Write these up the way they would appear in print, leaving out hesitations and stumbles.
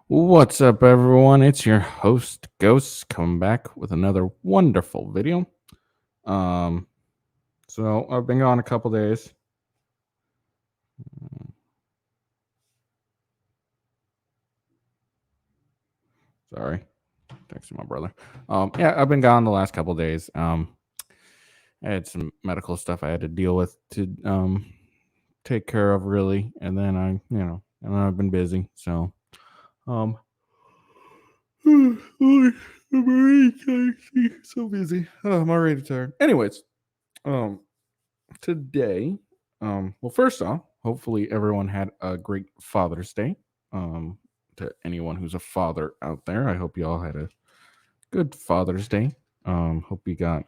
What's up, everyone? It's your host, Ghost, coming back with another wonderful video. Um, so I've been gone a couple days. Sorry, texting my brother. Yeah, I've been gone the last couple days. I had some medical stuff I had to deal with to take care of, really, and then and I've been busy. So, um, I'm already tired. So busy. Oh, I'm already tired. Anyways, um, today. Well, first off, hopefully everyone had a great Father's Day. Um, to anyone who's a father out there, I hope you all had a good Father's Day. Hope you got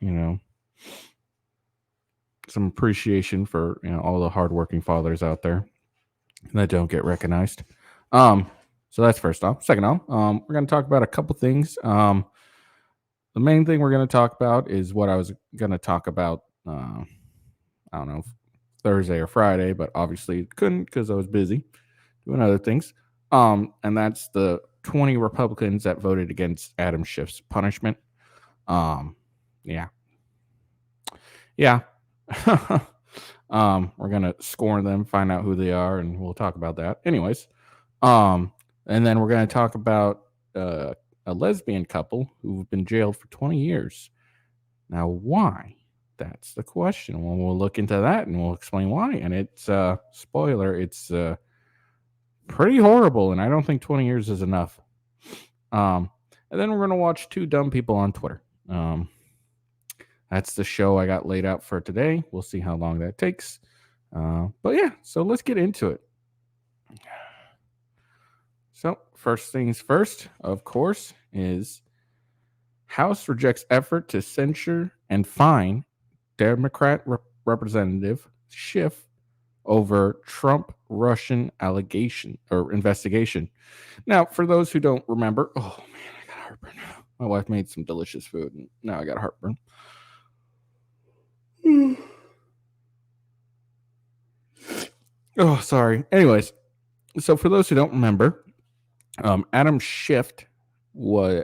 some appreciation for all the hardworking fathers out there that don't get recognized. Um, so that's first off. Second off, we're gonna talk about a couple things. The main thing we're gonna talk about is what I was gonna talk about. I don't know, Thursday or Friday, but obviously couldn't because I was busy doing other things. And that's the 20 Republicans that voted against Adam Schiff's punishment. Um, yeah, yeah. We're gonna score them, find out who they are, and we'll talk about that. Anyways, um, and then we're gonna talk about a lesbian couple who've been jailed for 20 years. Now, why? That's the question. Well, we'll look into that and we'll explain why. And it's spoiler, it's pretty horrible, and I don't think 20 years is enough. And then we're gonna watch two dumb people on Twitter. That's the show I got laid out for today. We'll see how long that takes. But yeah, so let's get into it. So first things first, of course, is House rejects effort to censure and fine Democrat Representative Schiff over Trump Russian allegation or investigation. Now, for those who don't remember, oh man, I got heartburn. My wife made some delicious food, and now I got heartburn. Oh, sorry. Anyways, so for those who don't remember, Adam Schiff was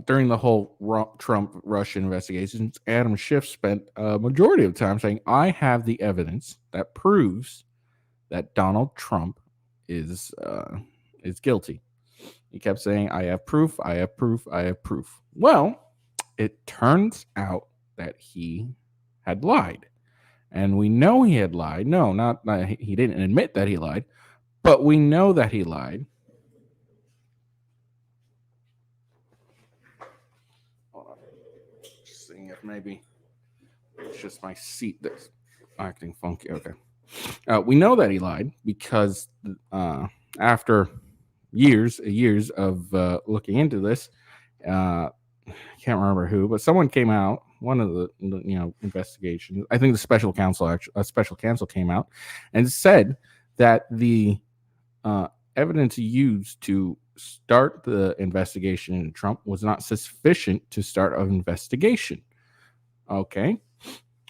during the whole Trump Russia investigations. Adam Schiff spent a majority of the time saying, "I have the evidence that proves that Donald Trump is guilty." He kept saying, "I have proof. I have proof. I have proof." Well, it turns out that he had lied. And we know he had lied. No, not he didn't admit that he lied, but we know that he lied. Hold on. Just seeing if maybe it's just my seat that's acting funky. Okay. We know that he lied because after years of looking into this, I can't remember who, but someone came out. One of the investigations. I think the special counsel actually, a special counsel came out and said that the uh, evidence used to start the investigation into Trump was not sufficient to start an investigation. Okay,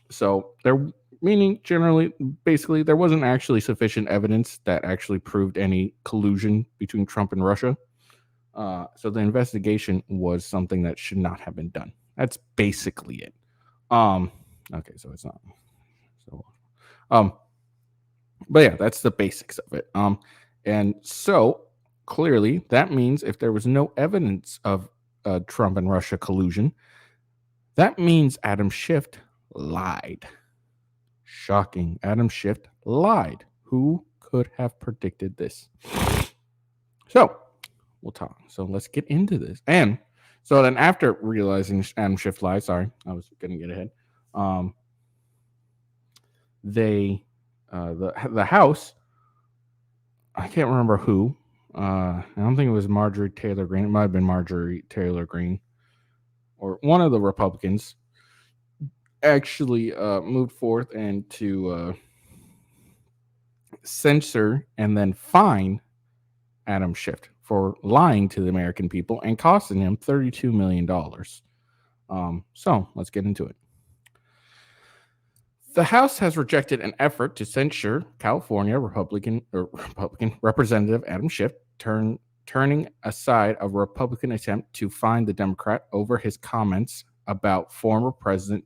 so there, meaning generally, basically, there wasn't actually sufficient evidence that actually proved any collusion between Trump and Russia. So the investigation was something that should not have been done. That's basically it. Um, okay, so it's not. So, um, but yeah, that's the basics of it. And so clearly that means if there was no evidence of Trump and Russia collusion, that means Adam Schiff lied. Shocking. Adam Schiff lied. Who could have predicted this? So we'll talk. So let's get into this. And so then after realizing Adam Schiff lied, sorry, I was gonna get ahead. Um, they the House, I can't remember who. I don't think it was Marjorie Taylor Greene. It might have been Marjorie Taylor Greene or one of the Republicans actually moved forth and to censor and then fine Adam Schiff for lying to the American people and costing him $32 million. So let's get into it. The House has rejected an effort to censure California Republican Representative Adam Schiff turning aside a Republican attempt to find the Democrat over his comments about former President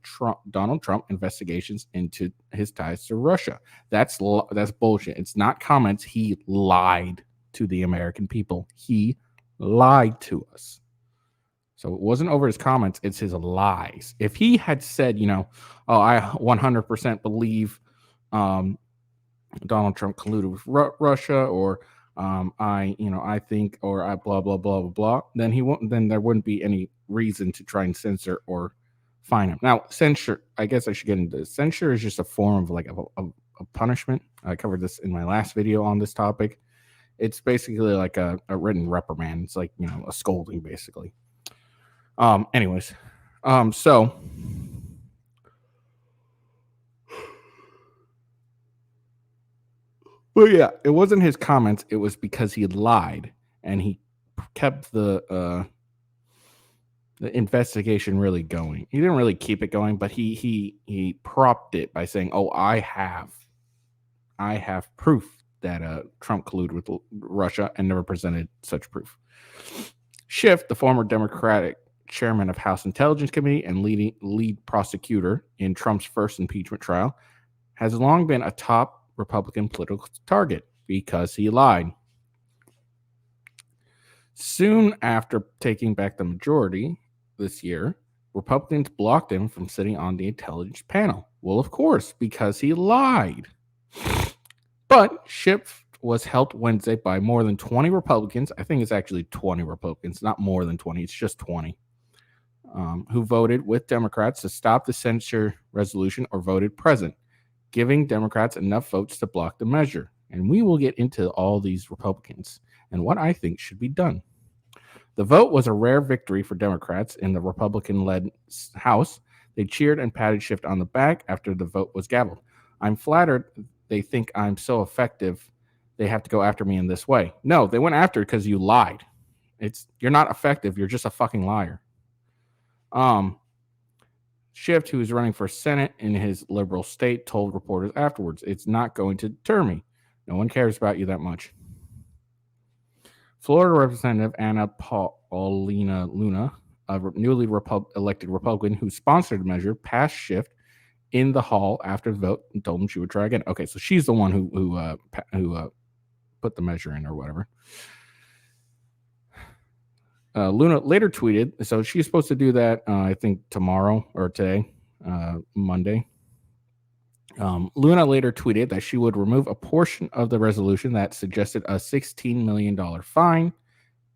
Donald Trump investigations into his ties to Russia. That's bullshit. It's not comments. He lied to the American people. He lied to us. So it wasn't over his comments, it's his lies. If he had said, oh, I 100% believe Donald Trump colluded with Russia, or I think, or I blah blah blah blah blah, then he won't. Then there wouldn't be any reason to try and censor or fine him. Now, censure. I guess I should get into this. Censure is just a form of a punishment. I covered this in my last video on this topic. It's basically like a written reprimand. It's like a scolding, basically. Anyways, so. Well, yeah, it wasn't his comments. It was because he lied and he kept the investigation really going. He didn't really keep it going, but he propped it by saying, "Oh, I have proof that Trump colluded with Russia," and never presented such proof. Schiff, the former Democratic chairman of House Intelligence Committee and lead prosecutor in Trump's first impeachment trial, has long been a top Republican political target because he lied. Soon after taking back the majority this year, Republicans blocked him from sitting on the intelligence panel. Well, of course, because he lied. But Schiff was helped Wednesday by more than 20 Republicans. I think it's actually 20 Republicans, not more than 20. It's just 20. Who voted with Democrats to stop the censure resolution or voted present, giving Democrats enough votes to block the measure. And we will get into all these Republicans and what I think should be done. The vote was a rare victory for Democrats in the Republican-led House. They cheered and patted Schiff on the back after the vote was gavelled. I'm flattered they think I'm so effective they have to go after me in this way. No, they went after it because you lied. You're not effective. You're just a fucking liar. Schiff, who is running for Senate in his liberal state, told reporters afterwards, "It's not going to deter me. No one cares about you that much." Florida Representative Anna Paulina Luna, a newly elected Republican who sponsored the measure, passed Schiff in the hall after the vote and told him she would try again. Okay, so she's the one who put the measure in or whatever. Luna later tweeted, so she's supposed to do that, I think, tomorrow or today, Monday. Luna later tweeted that she would remove a portion of the resolution that suggested a $16 million fine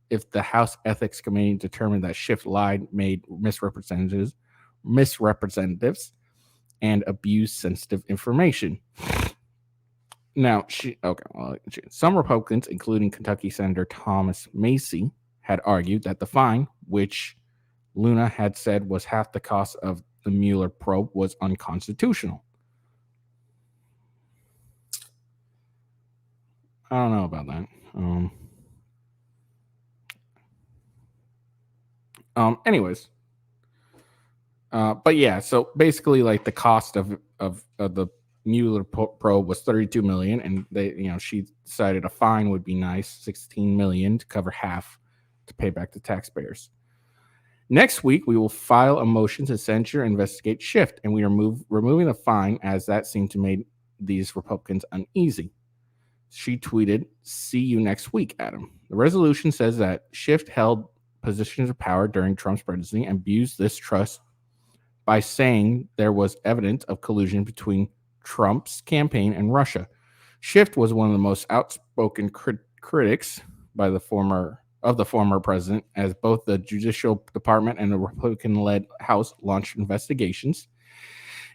if the House Ethics Committee determined that Schiff lied, made misrepresentatives, and abused sensitive information. Now, some Republicans, including Kentucky Senator Thomas Macy, had argued that the fine, which Luna had said was half the cost of the Mueller probe, was unconstitutional. I don't know about that. Anyways, but yeah, so basically, like the cost of the Mueller probe was $32 million, and she decided a fine would be nice, $16 million to cover half to pay back the taxpayers. Next week, we will file a motion to censure and investigate Schiff, and we are removing the fine as that seemed to make these Republicans uneasy. She tweeted, "See you next week, Adam." The resolution says that Schiff held positions of power during Trump's presidency and abused this trust by saying there was evidence of collusion between Trump's campaign and Russia. Schiff was one of the most outspoken critics by the former president, as both the Judicial Department and the Republican-led House launched investigations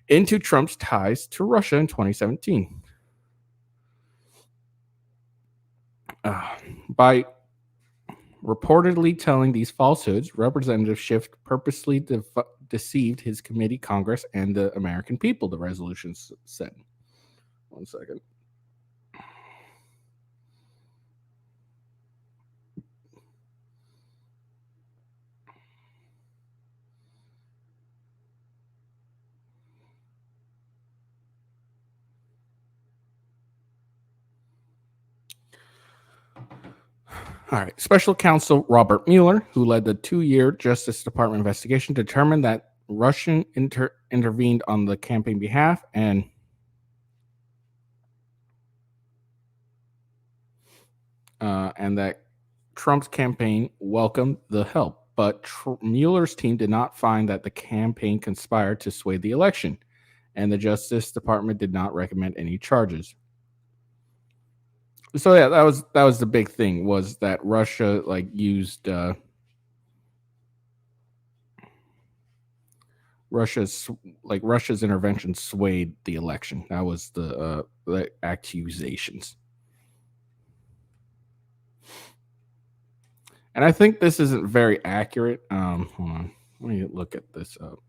into Trump's ties to Russia in 2017. By reportedly telling these falsehoods, Representative Schiff purposely deceived his committee, Congress, and the American people, the resolution said. 1 second. All right. Special counsel Robert Mueller, who led the 2-year Justice Department investigation, determined that Russian intervened on the campaign behalf and that Trump's campaign welcomed the help. But Mueller's team did not find that the campaign conspired to sway the election, and the Justice Department did not recommend any charges. So yeah, that was the big thing, was that Russia used Russia's intervention swayed the election. That was the accusations. And I think this isn't very accurate. Hold on. Let me look at this up.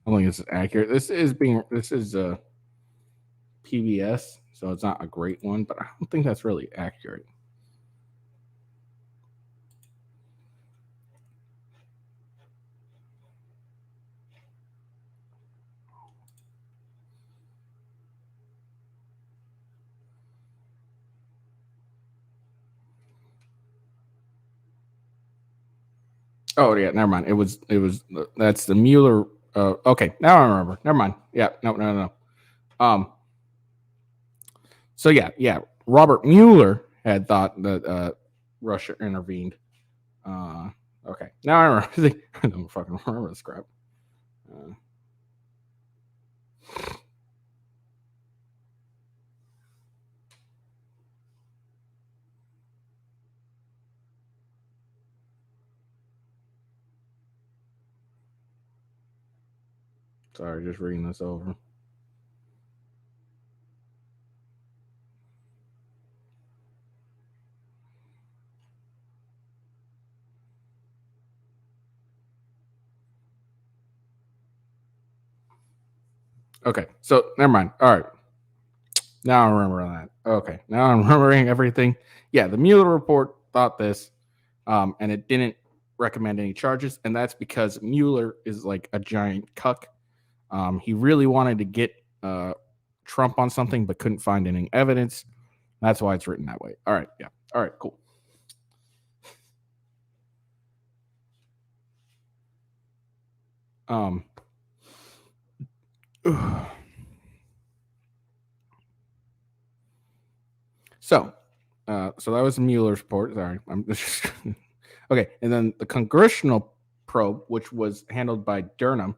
I don't think it's accurate. This is PBS, so it's not a great one, but I don't think that's really accurate. Oh yeah, never mind. It was that's the Mueller. Okay, now I remember. Never mind. Yeah, no. So yeah. Robert Mueller had thought that Russia intervened. Okay, now I remember. I don't fucking remember this crap. Sorry, just reading this over. Okay, so never mind. All right. Now I remember that. Okay, now I'm remembering everything. Yeah, the Mueller report thought this, and it didn't recommend any charges, and that's because Mueller is like a giant cuck. He really wanted to get Trump on something, but couldn't find any evidence. That's why it's written that way. All right, yeah. All right, cool. So that was Mueller's report. Sorry, I'm just okay. And then the congressional probe, which was handled by Durham,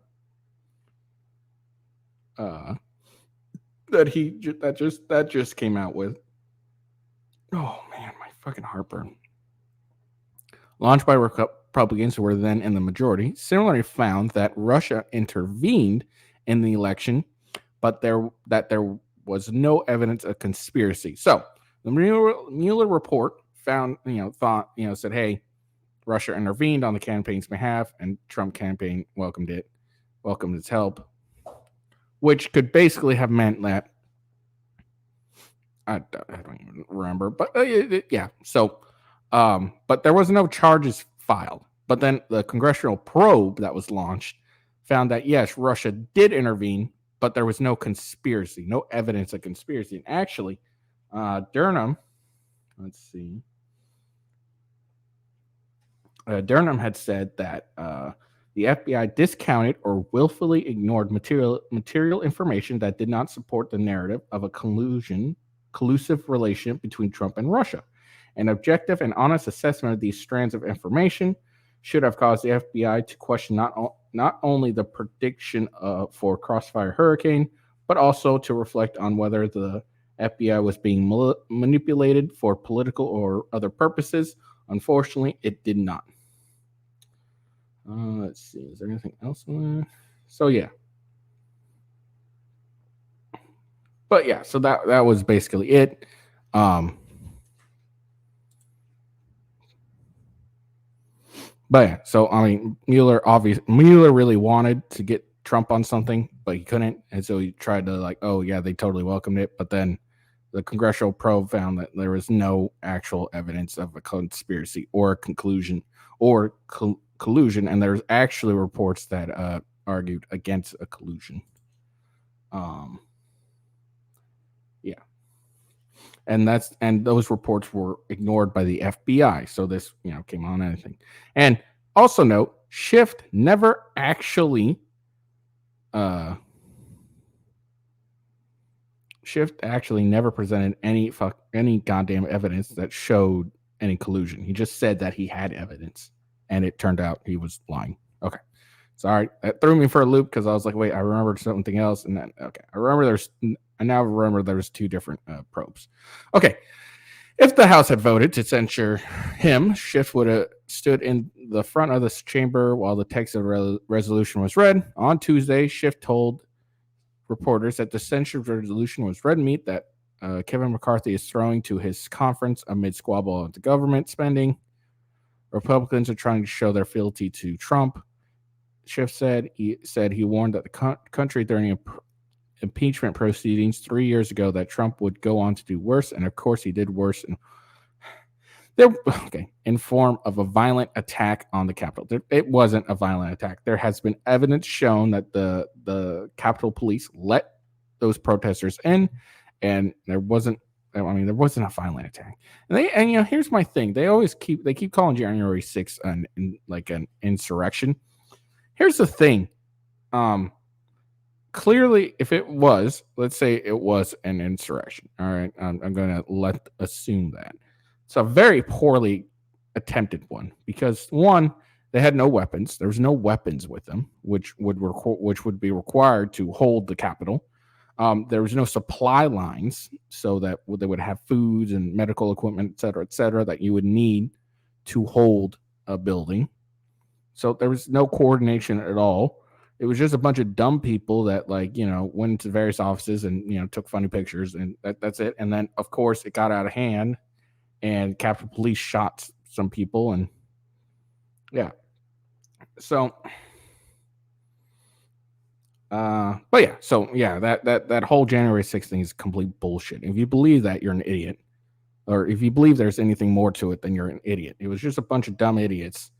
that just came out with. Oh man, my fucking heartburn. Launched by Republicans who were then in the majority, similarly found that Russia intervened in the election, but there was no evidence of conspiracy. So the Mueller report found, said, hey, Russia intervened on the campaign's behalf, and Trump campaign welcomed its help, which could basically have meant that I don't even remember, but yeah. So, but there was no charges filed. But then the congressional probe that was launched found that yes, Russia did intervene, but there was no conspiracy, no evidence of conspiracy. And actually, Durham, let's see, Durham had said that the FBI discounted or willfully ignored material information that did not support the narrative of a collusive relationship between Trump and Russia. An objective and honest assessment of these strands of information should have caused the FBI to question not only the prediction for Crossfire Hurricane, but also to reflect on whether the FBI was being manipulated for political or other purposes. Unfortunately, it did not. Let's see. Is there anything else on there? So yeah. But yeah, so that was basically it. But yeah, so I mean, Mueller really wanted to get Trump on something, but he couldn't, and so he tried to oh yeah, they totally welcomed it, but then the congressional probe found that there was no actual evidence of a conspiracy or a conclusion or collusion, and there's actually reports that argued against a collusion. Yeah, and those reports were ignored by the FBI. So this came on anything. And also note, Schiff never actually never presented any goddamn evidence that showed any collusion. He just said that he had evidence, and it turned out he was lying. Okay, sorry, that threw me for a loop because I was like, wait, I remembered something else, and then I now remember there's two different probes. Okay, if the House had voted to censure him, Schiff would have stood in the front of this chamber while the text of the resolution was read. On Tuesday, Schiff told reporters that the censure resolution was red meat that Kevin McCarthy is throwing to his conference amid squabble of the government spending. Republicans are trying to show their fealty to Trump. Schiff said he warned that the country during impeachment proceedings 3 years ago that Trump would go on to do worse, and of course he did worse. In form of a violent attack on the Capitol. It wasn't a violent attack. There has been evidence shown that the Capitol Police let those protesters in, and there wasn't a violent attack. And here's my thing. They keep calling January 6th an insurrection. Here's the thing. Clearly, if it was, let's say it was an insurrection. All right, I'm going to assume that. It's a very poorly attempted one because, one, they had no weapons. There was no weapons with them, which would be required to hold the Capitol. There was no supply lines so that they would have foods and medical equipment, et cetera, that you would need to hold a building. So there was no coordination at all. It was just a bunch of dumb people that went into various offices and took funny pictures, and that's it. And then, of course, it got out of hand. And Capitol Police shot some people, and yeah. So, that whole January 6th thing is complete bullshit. If you believe that, you're an idiot, or if you believe there's anything more to it, then you're an idiot. It was just a bunch of dumb idiots.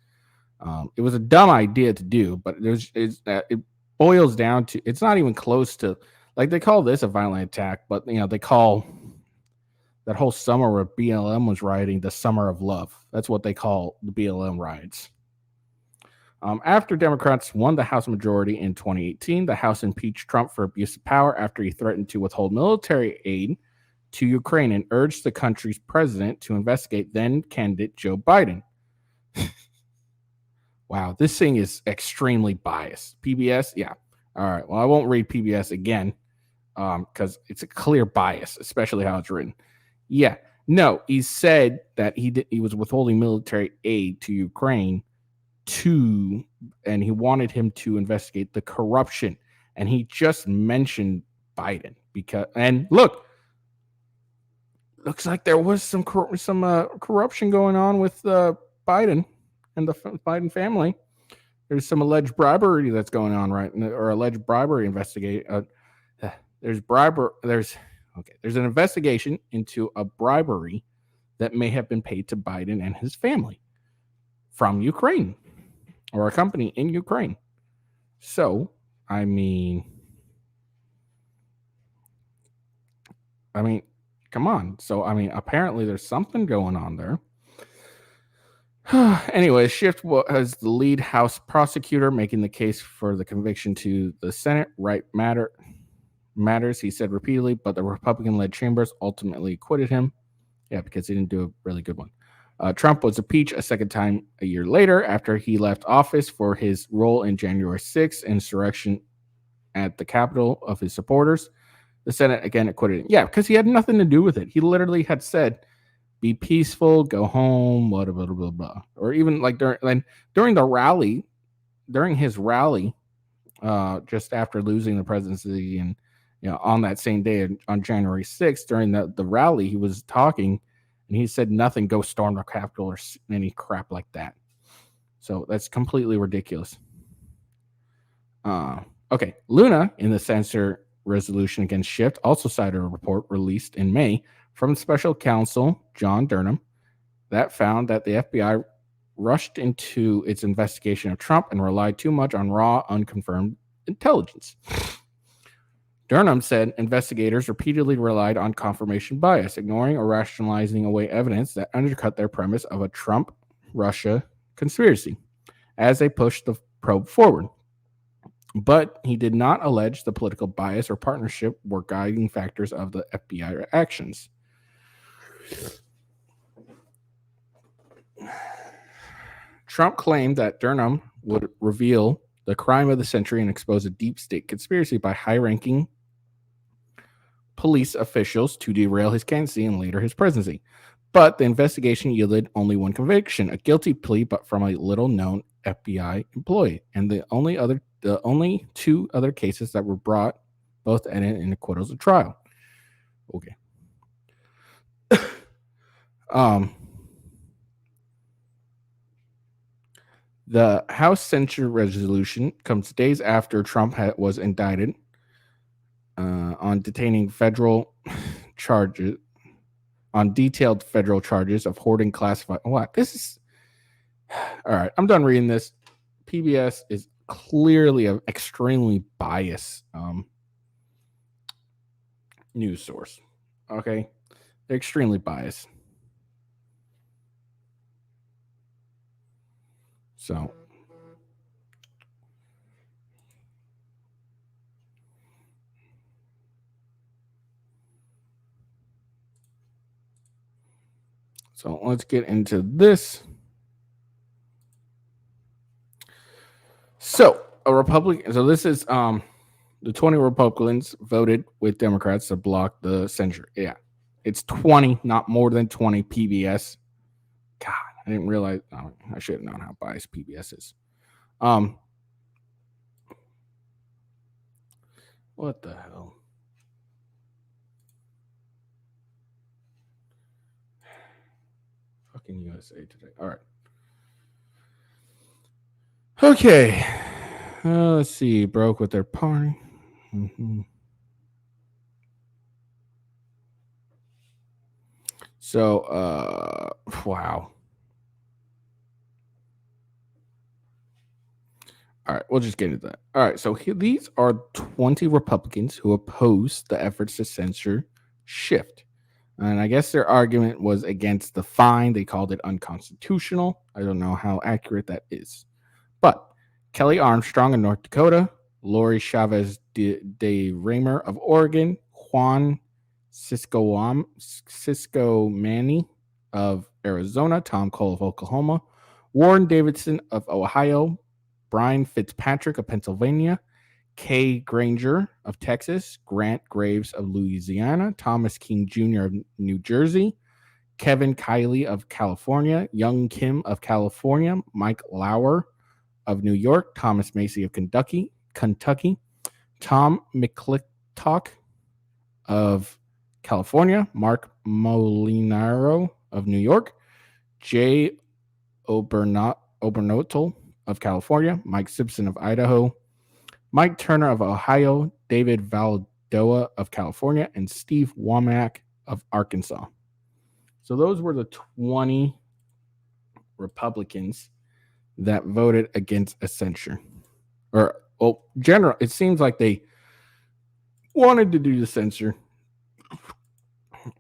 It was a dumb idea to do, but it boils down to it's not even close to they call this a violent attack, but they call that whole summer where BLM was rioting the summer of love. That's what they call the BLM riots. After Democrats won the House majority in 2018, the House impeached Trump for abuse of power after he threatened to withhold military aid to Ukraine and urged the country's president to investigate then candidate Joe Biden. Wow, this thing is extremely biased. PBS, yeah. All right, well, I won't read PBS again because it's a clear bias, especially how it's written. Yeah, no, he said that he was withholding military aid to Ukraine and he wanted him to investigate the corruption. And he just mentioned Biden looks like there was some corruption going on with Biden and the Biden family. There's some alleged bribery that's going on, right? Or alleged bribery investigate. There's an investigation into a bribery that may have been paid to Biden and his family from Ukraine or a company in Ukraine. So, I mean, come on. So, apparently there's something going on there. Anyway, Schiff was the lead House prosecutor making the case for the conviction to the Senate. Right matters, he said repeatedly, but the Republican-led chambers ultimately acquitted him. Yeah, because he didn't do a really good one. Trump was impeached a second time a year later after he left office for his role in January 6th insurrection at the Capitol of his supporters. The Senate again acquitted him. Yeah, because he had nothing to do with it. He literally had said, be peaceful, go home, blah, blah, blah, blah, blah. Or even during his rally, just after losing the presidency and on that same day on January 6th, during the rally, he was talking and he said nothing, go storm the Capitol or any crap like that. So that's completely ridiculous. Okay, Luna in the censor resolution against Shift also cited a report released in May from special counsel John Durham that found that the FBI rushed into its investigation of Trump and relied too much on raw, unconfirmed intelligence. Durham said investigators repeatedly relied on confirmation bias, ignoring or rationalizing away evidence that undercut their premise of a Trump-Russia conspiracy as they pushed the probe forward. But he did not allege the political bias or partnership were guiding factors of the FBI actions. Trump claimed that Durham would reveal the crime of the century and expose a deep state conspiracy by high-ranking police officials to derail his candidacy and later his presidency. But the investigation yielded only one conviction, a guilty plea, but from a little-known FBI employee, and the only two other cases that were brought, both ended in acquittals of trial. Okay. The House censure resolution comes days after Trump was indicted on detaining federal charges, on detailed federal charges of hoarding classified. What? This is all right. I'm done reading this. PBS is clearly an extremely biased news source. Okay, they're extremely biased. So let's get into this. So a Republican. So this is the 20 Republicans voted with Democrats to block the censure. Yeah, it's 20, not more than 20. PBS. God, I didn't realize. Oh, I should have known how biased PBS is. What the hell? Fucking USA Today. All right. Okay. Let's see. Broke with their party. Mm-hmm. So, wow. All right, we'll just get into that. All right, so these are 20 Republicans who oppose the efforts to censor Shift. And I guess their argument was against the fine. They called it unconstitutional. I don't know how accurate that is. But Kelly Armstrong of North Dakota, Lori Chavez de Raymer of Oregon, Juan Cisco Manny of Arizona, Tom Cole of Oklahoma, Warren Davidson of Ohio, Brian Fitzpatrick of Pennsylvania, Kay Granger of Texas, Grant Graves of Louisiana, Thomas King Jr. of New Jersey, Kevin Kiley of California, Young Kim of California, Mike Lauer of New York, Thomas Macy of Kentucky, Tom McClintock of California, Mark Molinaro of New York, Jay Obernotel of California, Mike Simpson of Idaho, Mike Turner of Ohio, David Valdoa of California, and Steve Womack of Arkansas. So those were the 20 Republicans that voted against a censure. General, it seems like they wanted to do the censure,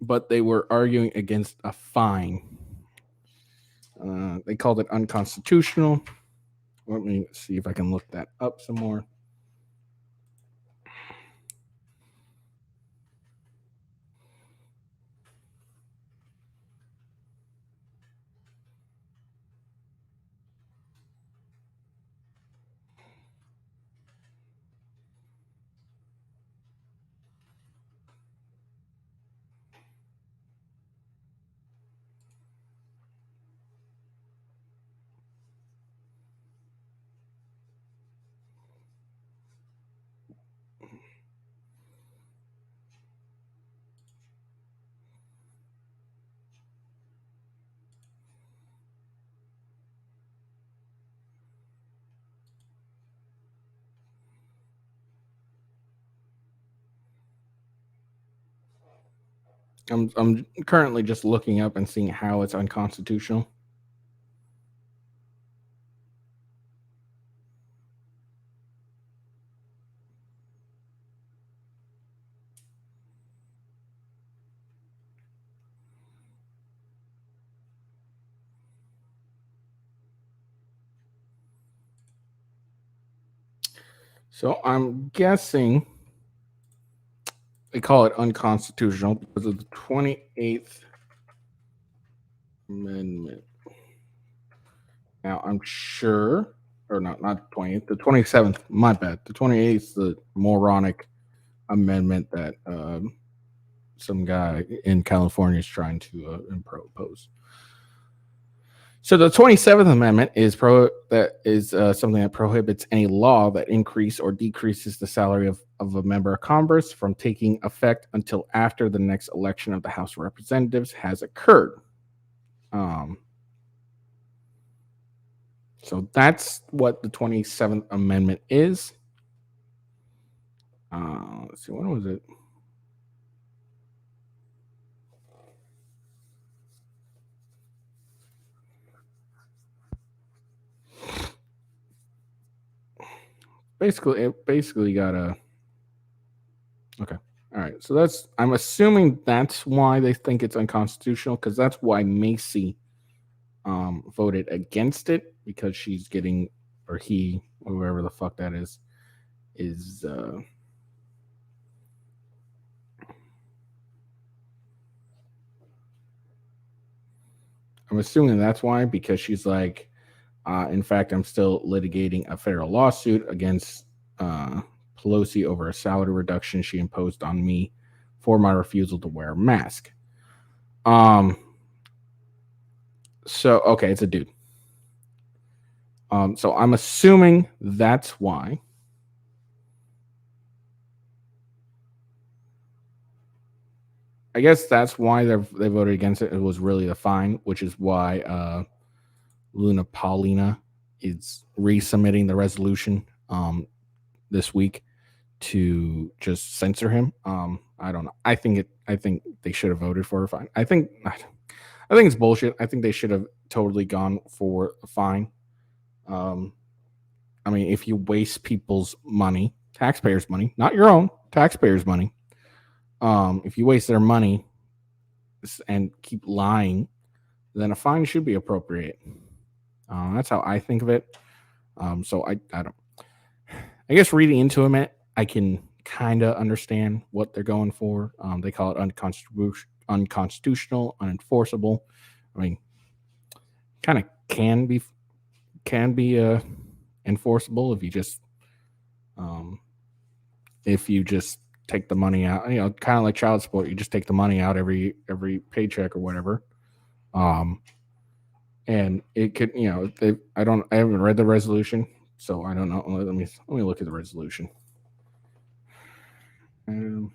but they were arguing against a fine. They called it unconstitutional. Let me see if I can look that up some more. I'm currently just looking up and seeing how it's unconstitutional. So I'm guessing they call it unconstitutional because of the 28th Amendment. Now I'm sure, or not 28th, the 27th. My bad. The 28th, the moronic amendment that some guy in California is trying to impose. So the 27th Amendment is something that prohibits any law that increase or decreases the salary of a member of Congress from taking effect until after the next election of the House of Representatives has occurred. Um, so that's what the 27th Amendment is. Let's see, when was it? It basically got a okay. All right, so I'm assuming that's why they think it's unconstitutional because that's why Macy voted against it because she's getting or he or whoever the fuck that is I'm assuming that's why because she's like in fact I'm still litigating a federal lawsuit against uh Pelosi over a salary reduction she imposed on me for my refusal to wear a mask. um so okay, it's a dude. So I'm assuming that's why. I guess that's why they voted against it. It was really a fine, which is why Luna Paulina is resubmitting the resolution this week to just censor him. I don't know. I think they should have voted for a fine. I think it's bullshit. I think they should have totally gone for a fine. Um, I mean, if you waste people's money, taxpayers' money, not your own, taxpayers' money. If you waste their money and keep lying, then a fine should be appropriate. That's how I think of it. So I don't. I guess reading into it, I can kind of understand what they're going for. They call it unconstitutional, unenforceable. I mean, kind of can be enforceable um, if you just take the money out. You know, kind of like child support. You just take the money out every paycheck or whatever. Um, and it could, I haven't read the resolution, so I don't know. Let me look at the resolution. Um,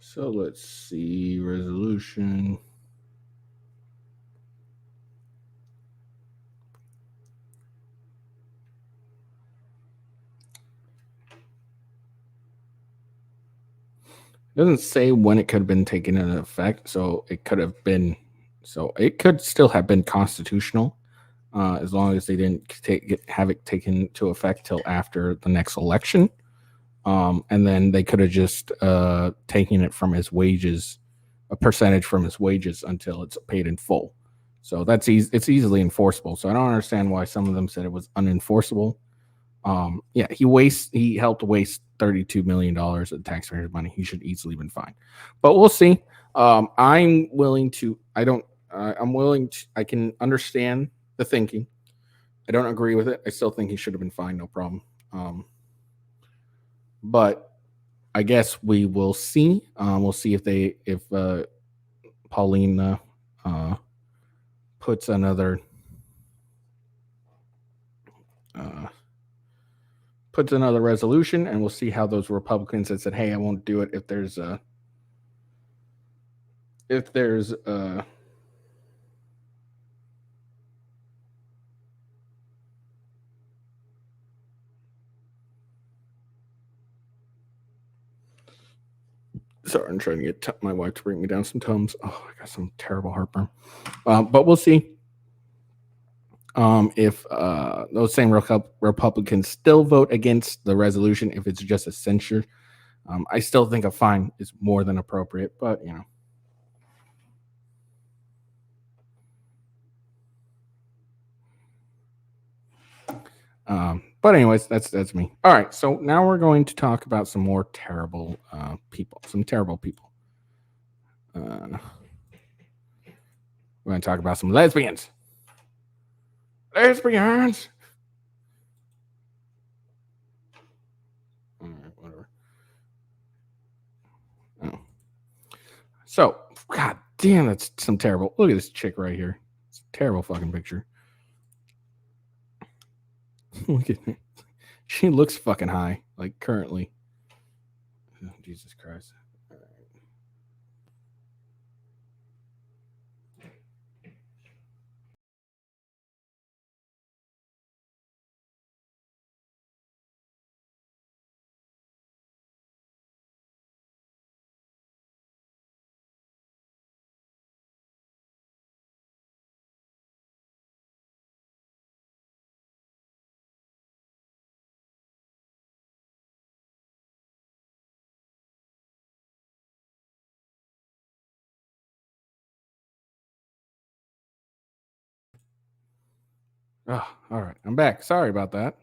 so let's see resolution. It doesn't say when it could have been taken into effect, so it could still have been constitutional, as long as they didn't have it taken into effect till after the next election. And then they could have just taken it from his wages, a percentage from his wages until it's paid in full. So that's easy. It's easily enforceable. So I don't understand why some of them said it was unenforceable. Yeah, he helped waste $32 million of taxpayers' money. He should easily been fined, but we'll see. I'm willing to. I don't. I'm willing to. I can understand the thinking. I don't agree with it. I still think he should have been fined. No problem. But I guess we will see. We'll see if Paulina puts another puts another resolution, and we'll see how those Republicans that said, "Hey, I won't do it," if there's sorry, I'm trying to get my wife to bring me down some Tums. Oh, I got some terrible heartburn. But we'll see if those same Republicans still vote against the resolution if it's just a censure. I still think a fine is more than appropriate, but you know. But anyways, that's me. All right, so now we're going to talk about some more terrible people. Some terrible people. We're going to talk about some lesbians. Lesbians. All right, whatever. Oh. So, god damn, that's some terrible. Look at this chick right here. It's a terrible fucking picture. Look at her. She looks fucking high, like currently. Oh, Jesus Christ. Oh, all right. I'm back. Sorry about that.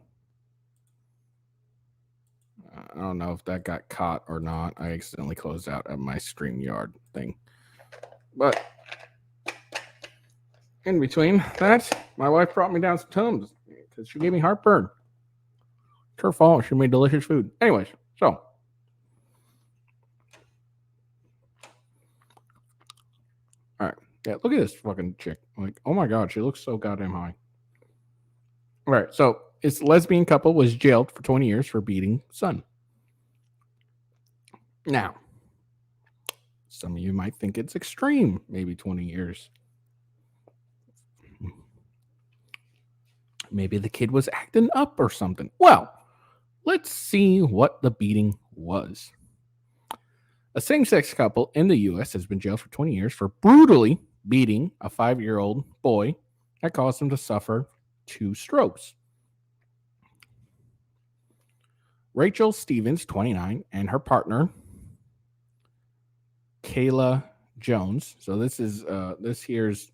I don't know if that got caught or not. I accidentally closed out of my StreamYard thing. But in between that, my wife brought me down some Tums because she gave me heartburn. It's her fault. She made delicious food. Anyways, so. All right. Yeah, look at this fucking chick. Like, oh my God, she looks so goddamn high. All right. So, this lesbian couple was jailed for 20 years for beating son. Now, some of you might think it's extreme, maybe 20 years. Maybe the kid was acting up or something. Well, let's see what the beating was. A same-sex couple in the U.S. has been jailed for 20 years for brutally beating a 5-year-old boy that caused him to suffer 2 strokes. Rachel Stevens, 29, and her partner, Kayla Jones. So this here's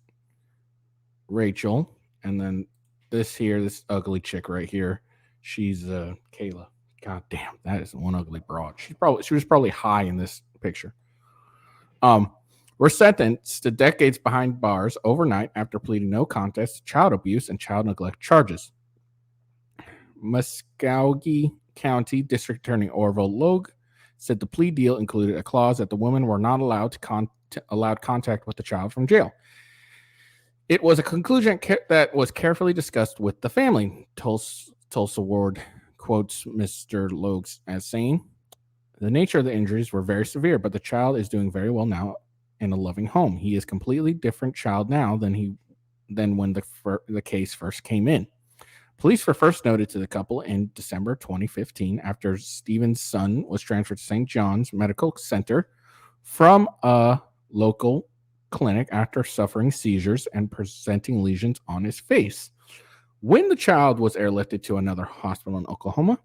Rachel, and then this ugly chick right here, she's Kayla. God damn, that is one ugly broad. She was probably high in this picture. Were sentenced to decades behind bars overnight after pleading no contest to child abuse and child neglect charges. Muskogee County District Attorney Orville Logue said the plea deal included a clause that the women were not allowed allowed contact with the child from jail. It was a conclusion that was carefully discussed with the family. Tulsa Ward quotes Mr. Logue as saying, "The nature of the injuries were very severe, but the child is doing very well now in a loving home. He is a completely different child now than when the case first came in." Police were first noted to the couple in December 2015 after Stephen's son was transferred to St. John's Medical Center from a local clinic after suffering seizures and presenting lesions on his face. When the child was airlifted to another hospital in Oklahoma,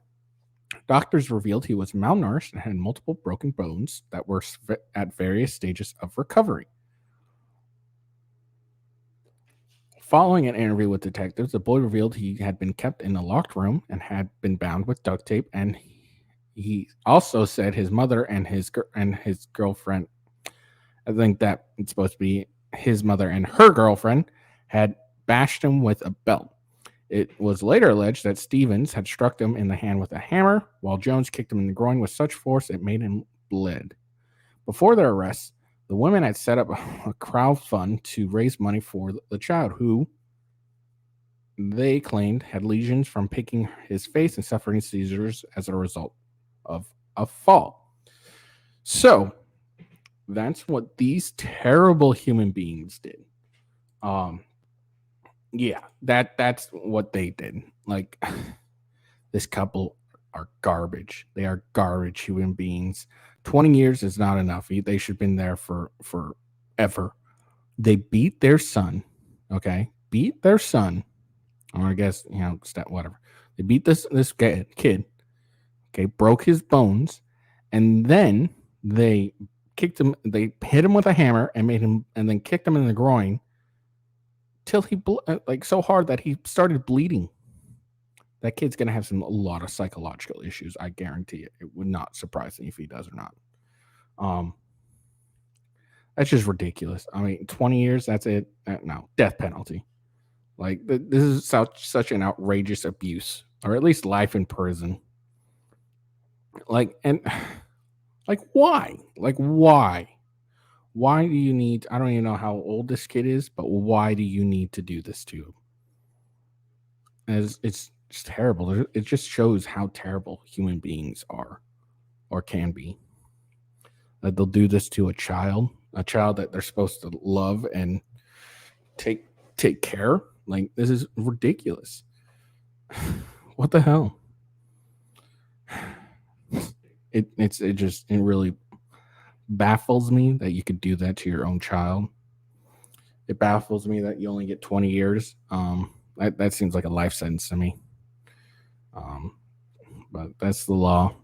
doctors revealed he was malnourished and had multiple broken bones that were at various stages of recovery. Following an interview with detectives, the boy revealed he had been kept in a locked room and had been bound with duct tape. And he also said his mother and his girlfriend, I think that it's supposed to be his mother and her girlfriend, had bashed him with a belt. It was later alleged that Stevens had struck him in the hand with a hammer, while Jones kicked him in the groin with such force it made him bleed. Before their arrest, the women had set up a crowd fund to raise money for the child, who they claimed had lesions from picking his face and suffering seizures as a result of a fall. So that's what these terrible human beings did. Um, yeah, that's what they did. Like this couple are garbage. They are garbage human beings. 20 years is not enough. They should have been there for forever. They beat their son. Okay, beat their son. Or I guess whatever. They beat this kid. Okay, broke his bones, and then they kicked him. They hit him with a hammer and made him, and then kicked him in the groin till he like so hard that he started bleeding. That kid's gonna have a lot of psychological issues. I guarantee it. It would not surprise me if he does or not. That's just ridiculous. I mean, 20 years. That's it. No, death penalty. Like this is such an outrageous abuse, or at least life in prison. Like why? Like why? Why do you need? I don't even know how old this kid is, but why do you need to do this to him? It's just terrible. It just shows how terrible human beings are, or can be. That they'll do this to a child that they're supposed to love and take care. Like this is ridiculous. What the hell? It really baffles me that you could do that to your own child. It baffles me that you only get 20 years. That seems like a life sentence to me. But that's the law.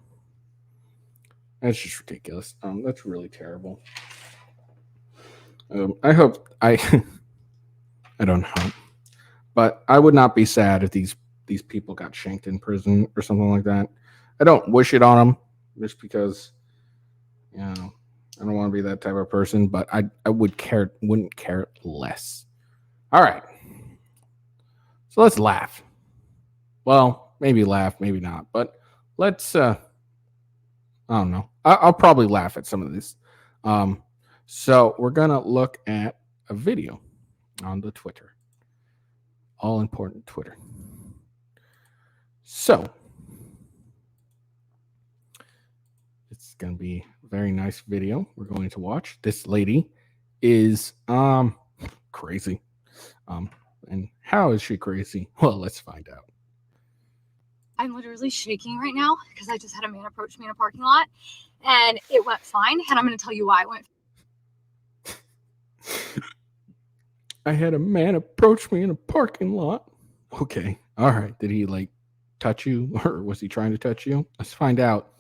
That's just ridiculous. That's really terrible. I hope I don't know, but I would not be sad if these people got shanked in prison or something like that. I don't wish it on them, just because I don't want to be that type of person, but I wouldn't care less. All right, so let's laugh. Well, maybe laugh, maybe not, but let's. I don't know. I'll probably laugh at some of this. So we're gonna look at a video on the Twitter, all important Twitter. So it's gonna be a very nice video we're going to watch. This lady is crazy. And how is she crazy? Well, let's find out. I'm literally shaking right now because I just had a man approach me in a parking lot and it went fine. And I'm going to tell you why it went. I had a man approach me in a parking lot. Okay. All right. Did he like touch you, or was he trying to touch you? Let's find out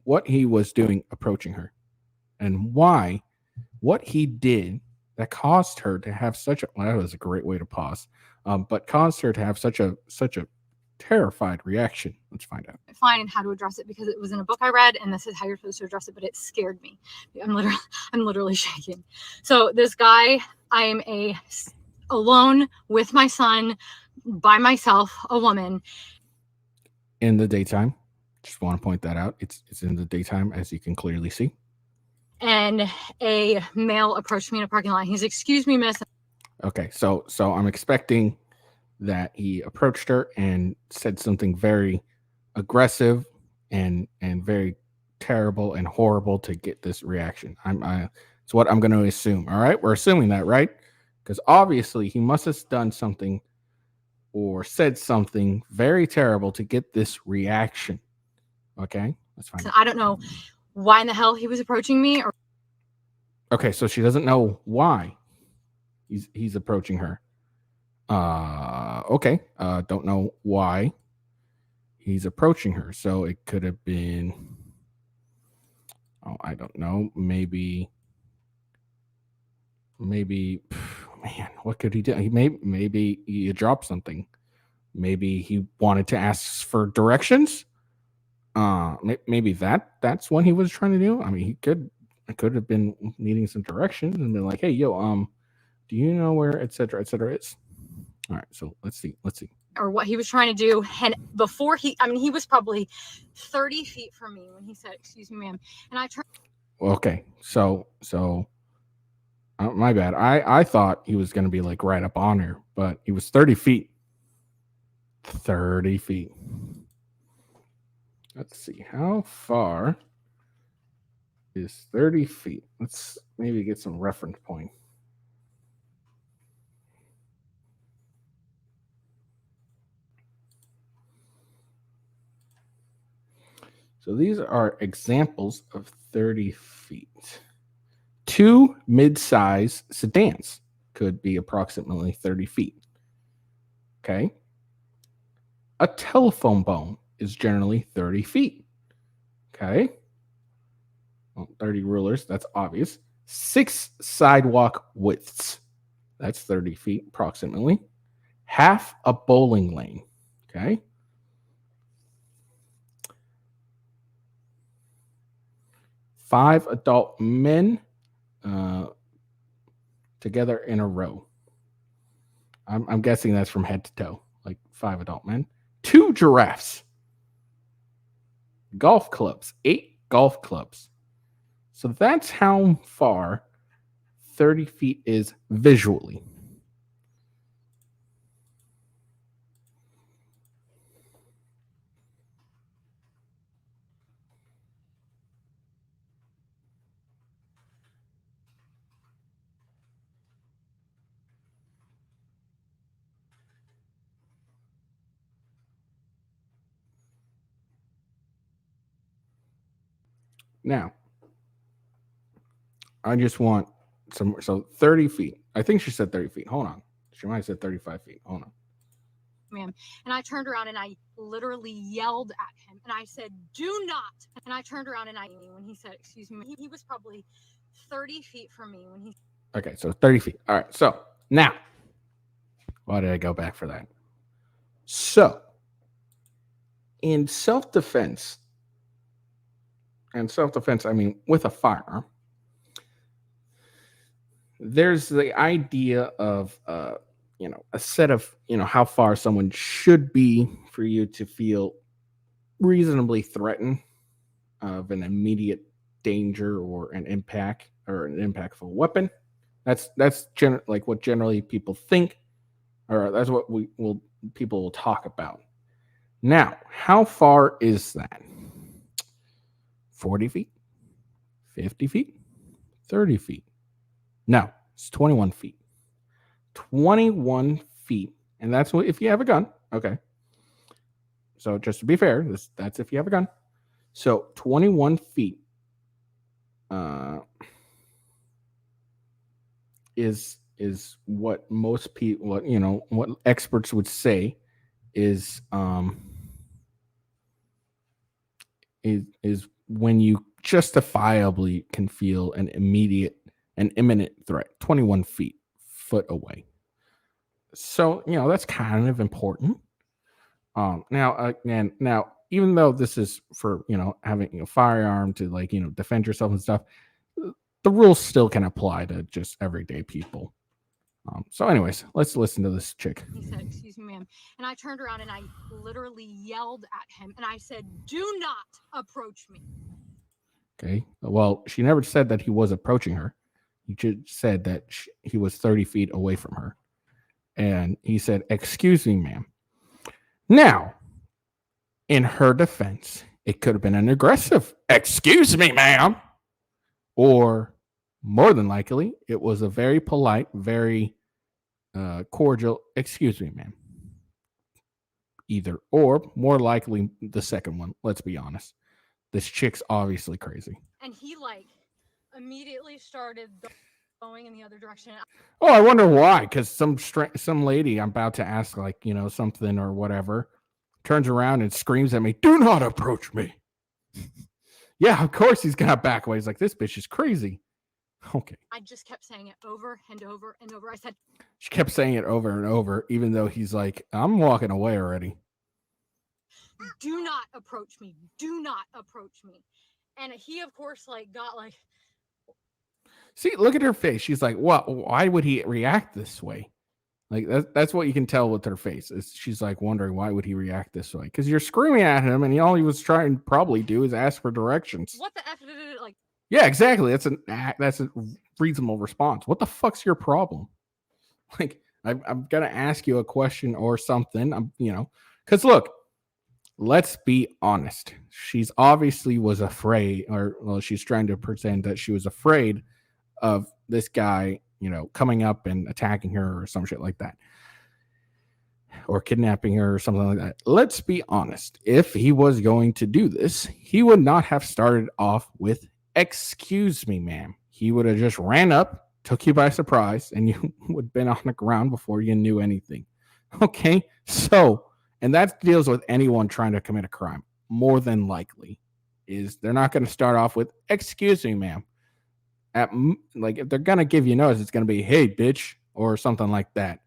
what he was doing approaching her and why, what he did that caused her to have such a, well, that was a great way to pause, but caused her to have such a terrified reaction. Let's find out. Fine, and how to address it, because it was in a book I read, and this is how you're supposed to address it, but it scared me. I'm literally shaking. So this guy, I'm alone with my son, by myself, a woman. In the daytime. Just want to point that out. It's in the daytime, as you can clearly see. And a male approached me in a parking lot. He's, "Excuse me, miss." Okay, so I'm expecting that he approached her and said something very aggressive and very terrible and horrible to get this reaction. It's what I'm going to assume. All right, we're assuming that, right? Because obviously he must have done something or said something very terrible to get this reaction. Okay, that's fine. I don't know why in the hell he was approaching me. Okay, so she doesn't know why he's approaching her. Okay. Don't know why he's approaching her. So it could have been, I don't know. Maybe, man, what could he do? Maybe he dropped something. Maybe he wanted to ask for directions. Maybe that's what he was trying to do. I mean, he could have been needing some directions and been like, "Hey, yo, do you know where et cetera is?" All right, so let's see. Or what he was trying to do. And before he was probably 30 feet from me when he said, "Excuse me, ma'am." And I turned. Okay, so my bad. I thought he was going to be like right up on her, but he was 30 feet 30 feet. Let's see. How far is 30 feet? Let's maybe get some reference point. So these are examples of 30 feet. 2 mid-size sedans could be approximately 30 feet. Okay. A telephone pole is generally 30 feet. Okay. Well, 30 rulers, that's obvious. 6 sidewalk widths, that's 30 feet approximately. Half a bowling lane. Okay. 5 adult men together in a row. I'm guessing that's from head to toe, like 5 adult men. 2 giraffes. Golf clubs. 8 golf clubs. So that's how far 30 feet is visually. Now, I just want some. So 30 feet. I think she said 30 feet. Hold on. She might have said 35 feet. Hold on. Ma'am. And I turned around and I literally yelled at him and I said, "Do not." And I turned around and when he said, "Excuse me," he was probably 30 feet from me when he. Okay, so 30 feet. All right. So now, why did I go back for that? So, in self-defense, I mean, with a firearm, there's the idea of, a set of, how far someone should be for you to feel reasonably threatened of an immediate danger or an impact or an impactful weapon. That's like what generally people think, or that's what people will talk about. Now, how far is that? 40 feet, 50 feet, 30 feet. No, it's 21 feet. 21 feet. And that's what if you have a gun. Okay. So just to be fair, that's if you have a gun. So 21 feet is what most people, what experts would say is when you justifiably can feel an imminent threat. 21 foot away. So that's kind of important. Now, even though this is for having a firearm to defend yourself and stuff, the rules still can apply to just everyday people. So, anyways, let's listen to this chick. He said, "Excuse me, ma'am." And I turned around and I literally yelled at him and I said, "Do not approach me." Okay. Well, she never said that he was approaching her. He just said that he was 30 feet away from her. And he said, "Excuse me, ma'am." Now, in her defense, it could have been an aggressive, "Excuse me, ma'am." Or more than likely, it was a very polite, very cordial, "Excuse me, ma'am." Either or, more likely the second one. Let's be honest. This chick's obviously crazy. And he immediately started going in the other direction. Oh, I wonder why. Because some lady I'm about to ask something or whatever turns around and screams at me, "Do not approach me." Yeah, of course he's gonna back away. He's like, "This bitch is crazy." Okay. I just kept saying it over and over and over. I said, she kept saying it over and over, even though he's like, "I'm walking away already. Do not approach me. Do not approach me." And he, of course, got See, look at her face. She's like, "What? Why would he react this way?" Like that's what you can tell with her face. She's like wondering why would he react this way? Because you're screaming at him, and all he was trying to probably do is ask for directions. What the F did it like? Yeah, exactly. That's a reasonable response. What the fuck's your problem? Like, I'm gonna ask you a question or something. I'm Because look, let's be honest. She's obviously was afraid, or well, she's trying to pretend that she was afraid of this guy, coming up and attacking her or some shit like that, or kidnapping her or something like that. Let's be honest. If he was going to do this, he would not have started off with, "Excuse me, ma'am." He would have just ran up, took you by surprise, and you would have been on the ground before you knew anything. Okay, so, and that deals with anyone trying to commit a crime. More than likely, is they're not going to start off with, "Excuse me, ma'am." Like, if they're gonna give you notice, it's gonna be, "Hey, bitch," or something like that,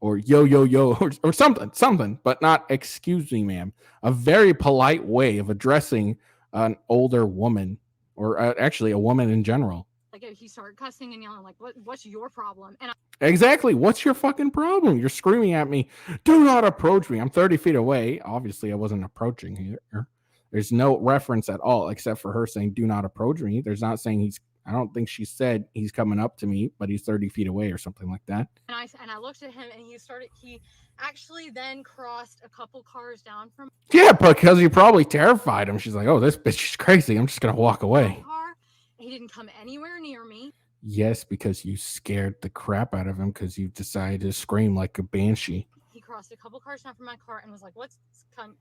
or "Yo, yo, yo," or something, but not "Excuse me, ma'am." A very polite way of addressing an older woman, or actually a woman in general. Like, if he started cussing and yelling, like, what's your problem? And Exactly. What's your fucking problem? You're screaming at me. "Do not approach me." I'm 30 feet away. Obviously, I wasn't approaching here. There's no reference at all, except for her saying, "Do not approach me." There's not saying I don't think she said he's coming up to me, but he's 30 feet away or something like that. And I looked at him, and he actually then crossed a couple cars down from. Yeah, because you probably terrified him. She's like, "Oh, this bitch is crazy. I'm just going to walk away." Car. He didn't come anywhere near me. Yes, because you scared the crap out of him because you decided to scream like a banshee. He crossed a couple cars down from my car and was like, "What's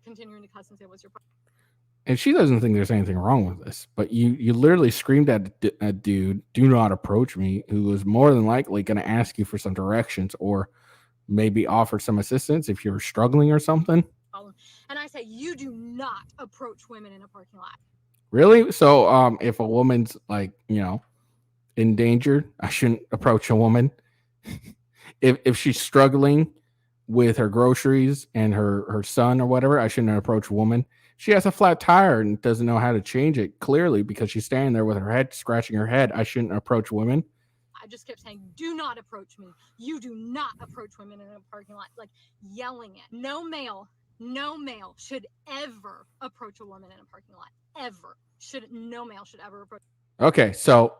continuing to cuss and say, what's your problem?" And she doesn't think there's anything wrong with this, but you literally screamed at a dude, "Do not approach me," who was more than likely going to ask you for some directions or maybe offer some assistance if you're struggling or something. And I say, "You do not approach women in a parking lot." Really? So if a woman's like, endangered, I shouldn't approach a woman. If she's struggling with her groceries and her son or whatever, I shouldn't approach a woman. She has a flat tire and doesn't know how to change it, clearly, because she's standing there with her head scratching her head. I shouldn't approach women. I just kept saying, "Do not approach me. You do not approach women in a parking lot," like yelling it. No male should ever approach a woman in a parking lot. Ever. No male should ever approach. Okay, so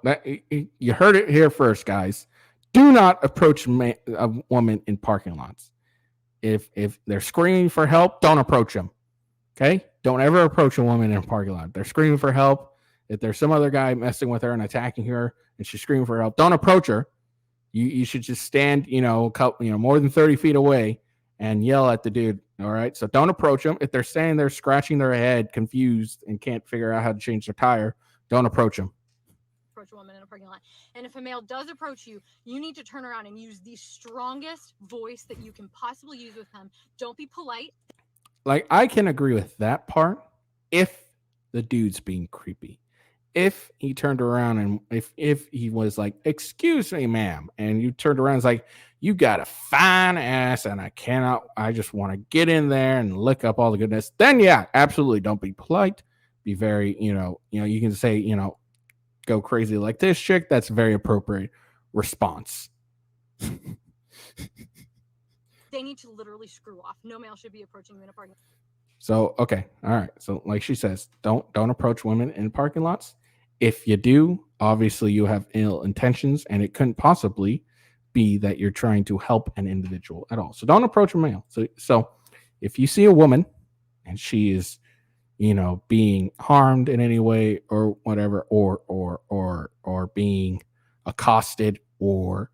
you heard it here first, guys. Do not approach a woman in parking lots. If they're screaming for help, don't approach them. Okay? Don't ever approach a woman in a parking lot. They're screaming for help. If there's some other guy messing with her and attacking her and she's screaming for help, don't approach her. You should just stand, more than 30 feet away and yell at the dude. All right? So don't approach them. If they're standing there scratching their head, confused, and can't figure out how to change their tire, don't approach them. Approach a woman in a parking lot. And if a male does approach you, you need to turn around and use the strongest voice that you can possibly use with them. Don't be polite. Like, I can agree with that part if the dude's being creepy. If he turned around and if he was like, "Excuse me, ma'am," and you turned around and was like, "You got a fine ass and I just want to get in there and lick up all the goodness," then yeah, absolutely, don't be polite. Be very, you can say, "Go crazy like this chick." That's a very appropriate response. They need to literally screw off. No male should be approaching you in a parking lot. So, okay. All right. So, like she says, don't approach women in parking lots. If you do, obviously you have ill intentions and it couldn't possibly be that you're trying to help an individual at all. So don't approach a male. So if you see a woman and she is, being harmed in any way or whatever, or being accosted or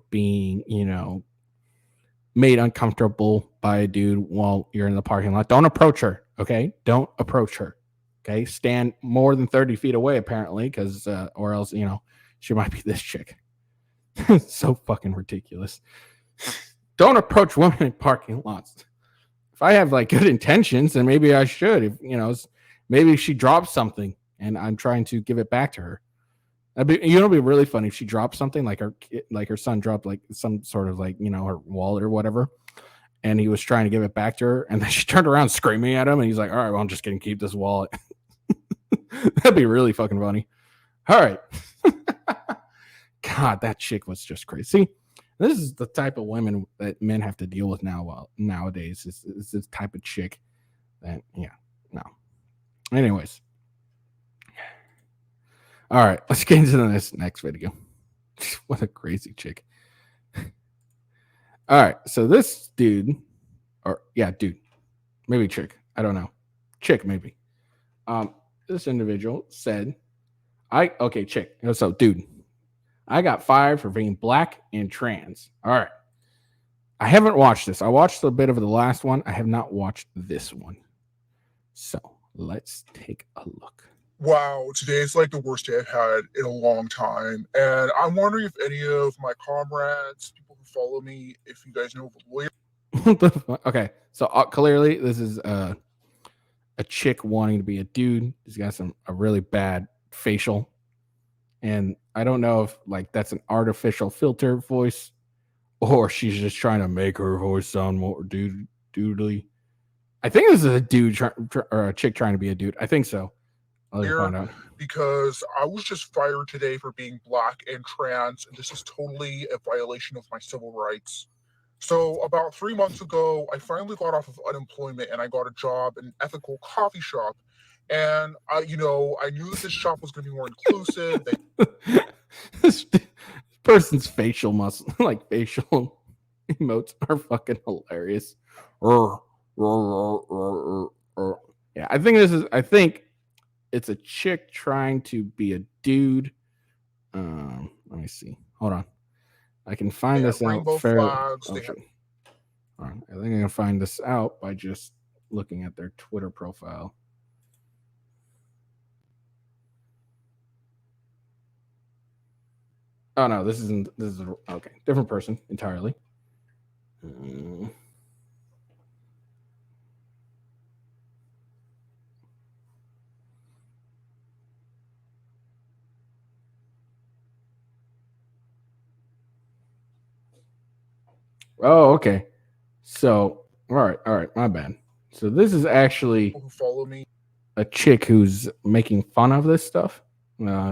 being, made uncomfortable by a dude while you're in the parking lot, don't approach her. Okay, don't approach her. Okay, stand more than 30 feet away, apparently, because or else she might be this chick. So fucking ridiculous. Don't approach women in parking lots. If I have like good intentions, then maybe I should. If maybe she drops something and I'm trying to give it back to her. It'd be really funny if she dropped something, like her son dropped like some sort of like her wallet or whatever, and he was trying to give it back to her, and then she turned around screaming at him, and he's like, "All right, well, I'm just gonna keep this wallet." That'd be really fucking funny. All right. God, that chick was just crazy. See, this is the type of women that men have to deal with nowadays. It's this type of chick that, no. Anyways. All right, let's get into this next video. What a crazy chick. All right, so this dude, or yeah, dude, maybe chick. I don't know, chick maybe. This individual said, okay, chick. So, dude, I got fired for being black and trans. All right. I haven't watched this. I watched a bit of the last one. I have not watched this one. So let's take a look. Wow, today is like the worst day I've had in a long time. And I'm wondering if any of my comrades, people who follow me, if you guys know of a lawyer. Okay. So clearly, this is a chick wanting to be a dude. He's got a really bad facial. And I don't know if like that's an artificial filter voice or she's just trying to make her voice sound more doodly. I think this is a dude or a chick trying to be a dude. I think so. I'll find out. Because I was just fired today for being black and trans, and this is totally a violation of my civil rights. So about 3 months ago, I finally got off of unemployment and I got a job in an ethical coffee shop. And I knew that this shop was going to be more inclusive. This person's facial muscle, like facial emotes, are fucking hilarious. Yeah, I think it's a chick trying to be a dude. Let me see. Hold on. I can find this out fairly. I think I can find this out by just looking at their Twitter profile. Oh no, this is okay. Different person entirely. Oh, okay. So, all right, my bad. So this is actually follow me. A chick who's making fun of this stuff.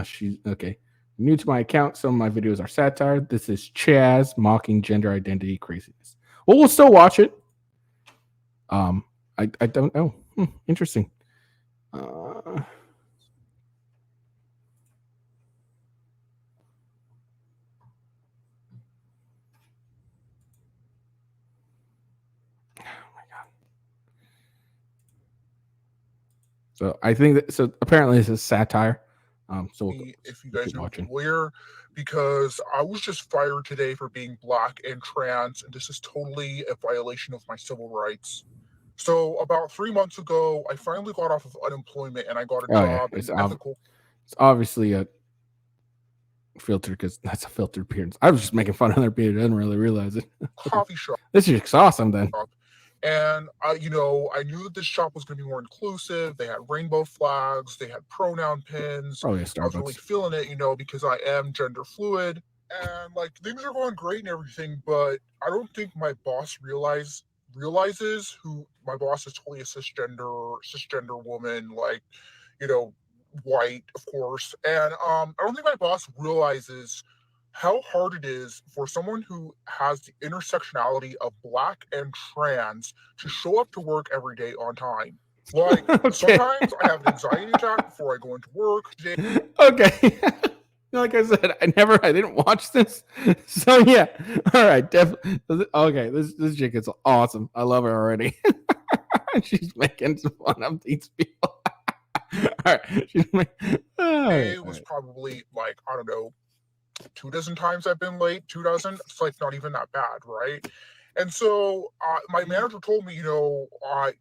She's okay. New to my account, some of my videos are satire. This is Chaz mocking gender identity craziness. Well, we'll still watch it. I don't know. Interesting. So I think that apparently this is satire. So if you guys know where, because I was just fired today for being black and trans, and this is totally a violation of my civil rights. So about 3 months ago, I finally got off of unemployment and I got a job in ethical. It's obviously a filter because that's a filtered appearance. I was just making fun of their beard. I didn't really realize it. Coffee shop. This is awesome then. And I knew that this shop was going to be more inclusive. They had rainbow flags. They had pronoun pins. Probably a Starbucks. I was really feeling it, because I am gender fluid. And like things are going great and everything, but I don't think my boss realizes who my boss is. Totally a cisgender woman, like, white, of course. And I don't think my boss realizes how hard it is for someone who has the intersectionality of black and trans to show up to work every day on time. Like, sometimes I have an anxiety attack before I go into work. Okay. Like I said, I didn't watch this. So yeah. All right, definitely. Okay, this chick is awesome. I love her already. She's making fun of these people. All right. It was probably like, I don't know, 2 dozen times I've been late. 2 dozen. It's like not even that bad, right? And so my manager told me, I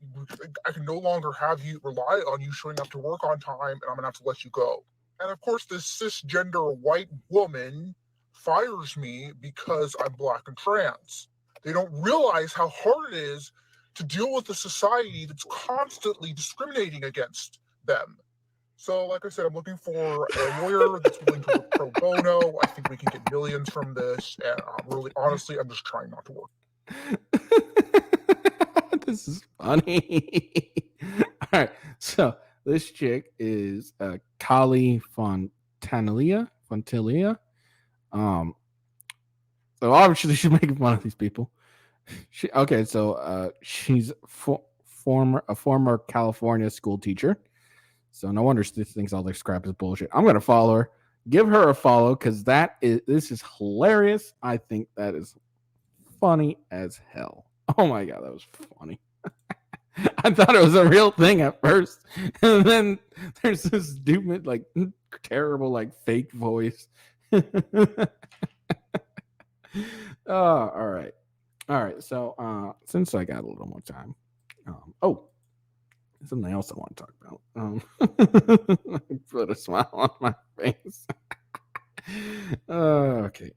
can no longer have you rely on you showing up to work on time, and I'm gonna have to let you go. And of course, this cisgender white woman fires me because I'm black and trans. They don't realize how hard it is to deal with a society that's constantly discriminating against them. So, like I said, I'm looking for a lawyer that's willing to work pro bono. I think we can get millions from this. And really, honestly, I'm just trying not to work. This is funny. All right. So, this chick is Kali Fontanilla. So, obviously, she's making fun of these people. She's a former California school teacher. So no wonder she thinks all this crap is bullshit. I'm gonna follow her. Give her a follow because this is hilarious. I think that is funny as hell. Oh my god, that was funny. I thought it was a real thing at first, and then there's this stupid, like, terrible, like, fake voice. All right. So, since I got a little more time, something else I want to talk about. Put a smile on my face. Okay.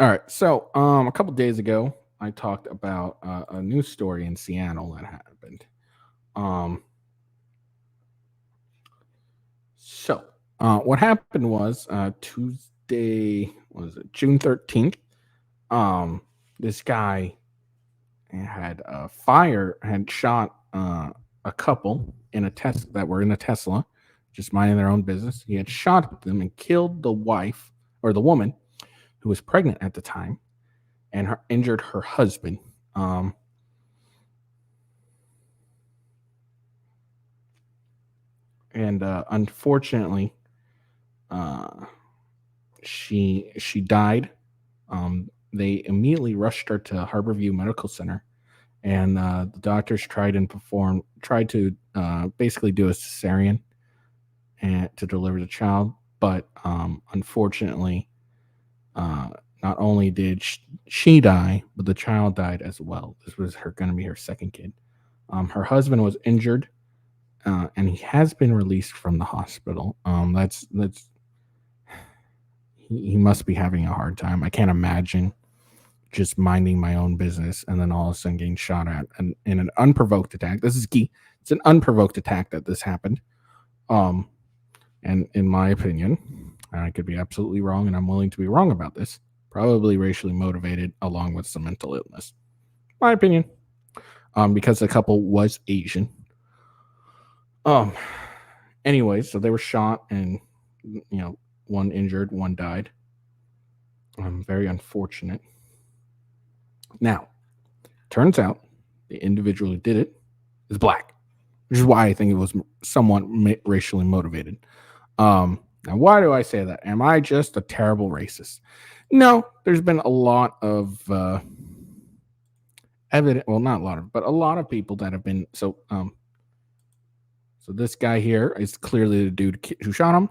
All right. So, a couple days ago, I talked about a news story in Seattle that happened. Um, what happened was Tuesday, what was it, June 13th? This guy had shot a couple in a Tesla that were in a Tesla, just minding their own business. He had shot them and killed the wife or the woman who was pregnant at the time, and injured her husband. And unfortunately, she died. They immediately rushed her to Harborview Medical Center, and the doctors tried to basically do a cesarean and to deliver the child, but unfortunately, not only did she die, but the child died as well. This was going to be her second kid. Her husband was injured, and he has been released from the hospital. He must be having a hard time. I can't imagine just minding my own business and then all of a sudden getting shot at and in an unprovoked attack. This is key. It's an unprovoked attack that this happened. And in my opinion, and I could be absolutely wrong, and I'm willing to be wrong about this, probably racially motivated along with some mental illness. My opinion. Because the couple was Asian. Anyways, so they were shot and, one injured, one died. Very unfortunate. Now, turns out the individual who did it is black, which is why I think it was somewhat racially motivated. Now, why do I say that? Am I just a terrible racist? No, there's been a lot of evidence. Well, not a lot of, but a lot of people that have been so. So this guy here is clearly the dude who shot him,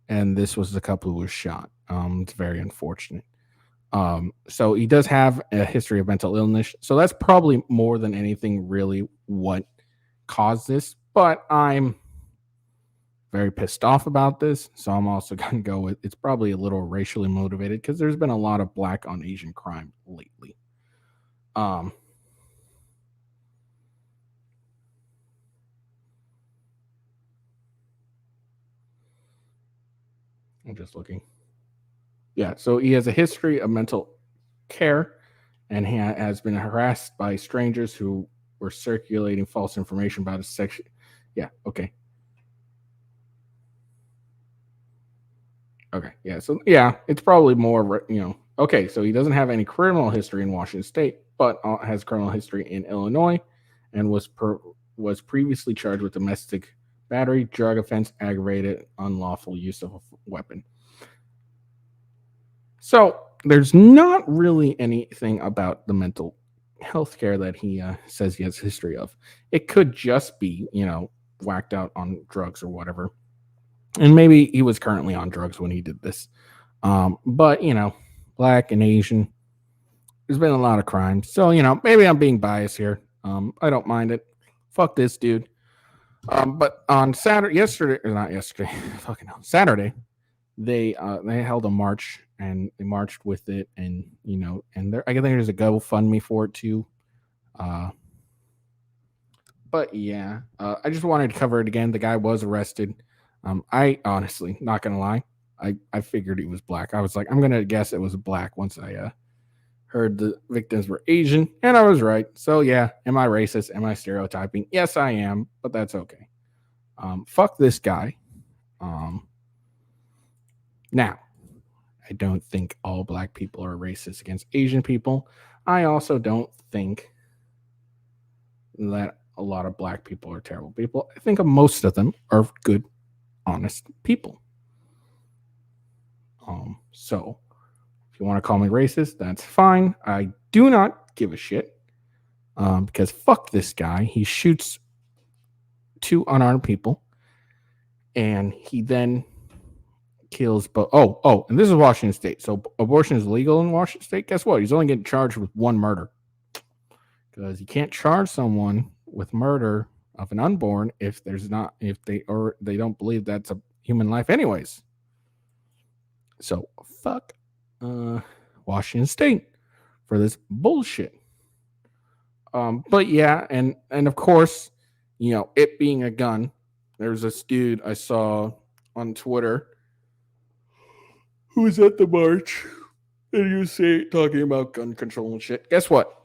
and this was the couple who was shot. It's very unfortunate. So he does have a history of mental illness. So that's probably more than anything really what caused this. But I'm very pissed off about this. So I'm also going to go with it's probably a little racially motivated because there's been a lot of black on Asian crime lately. I'm just looking. Yeah, so he has a history of mental care, and he has been harassed by strangers who were circulating false information about his sexual. Yeah, okay. Okay, yeah, so yeah, it's probably more, okay, so he doesn't have any criminal history in Washington State, but has criminal history in Illinois, and was previously charged with domestic battery, drug offense, aggravated unlawful use of a weapon. So there's not really anything about the mental health care that he says he has history of. It could just be, whacked out on drugs or whatever. And maybe he was currently on drugs when he did this. But, black and Asian, there's been a lot of crimes. So, maybe I'm being biased here. I don't mind it. Fuck this dude. But on Saturday, they held a march and they marched with it, and I think there's a GoFundMe for it too. But yeah, I just wanted to cover it again. The guy was arrested. I honestly, not gonna lie, I figured he was black. I was like, I'm gonna guess it was black once I heard the victims were Asian, and I was right. So yeah, am I racist? Am I stereotyping? Yes, I am, but that's okay. Fuck this guy. Now, I don't think all black people are racist against Asian people. I also don't think that a lot of black people are terrible people. I think most of them are good, honest people. So if you want to call me racist, that's fine. I do not give a shit. Because fuck this guy. He shoots 2 unarmed people, and he then kills both. And this is Washington State. So abortion is legal in Washington State. Guess what? He's only getting charged with 1 murder. Because you can't charge someone with murder of an unborn if they don't believe that's a human life anyways. So fuck Washington State for this bullshit. But yeah, and of course, it being a gun, there's this dude I saw on Twitter who was at the march, and he was talking about gun control and shit. Guess what?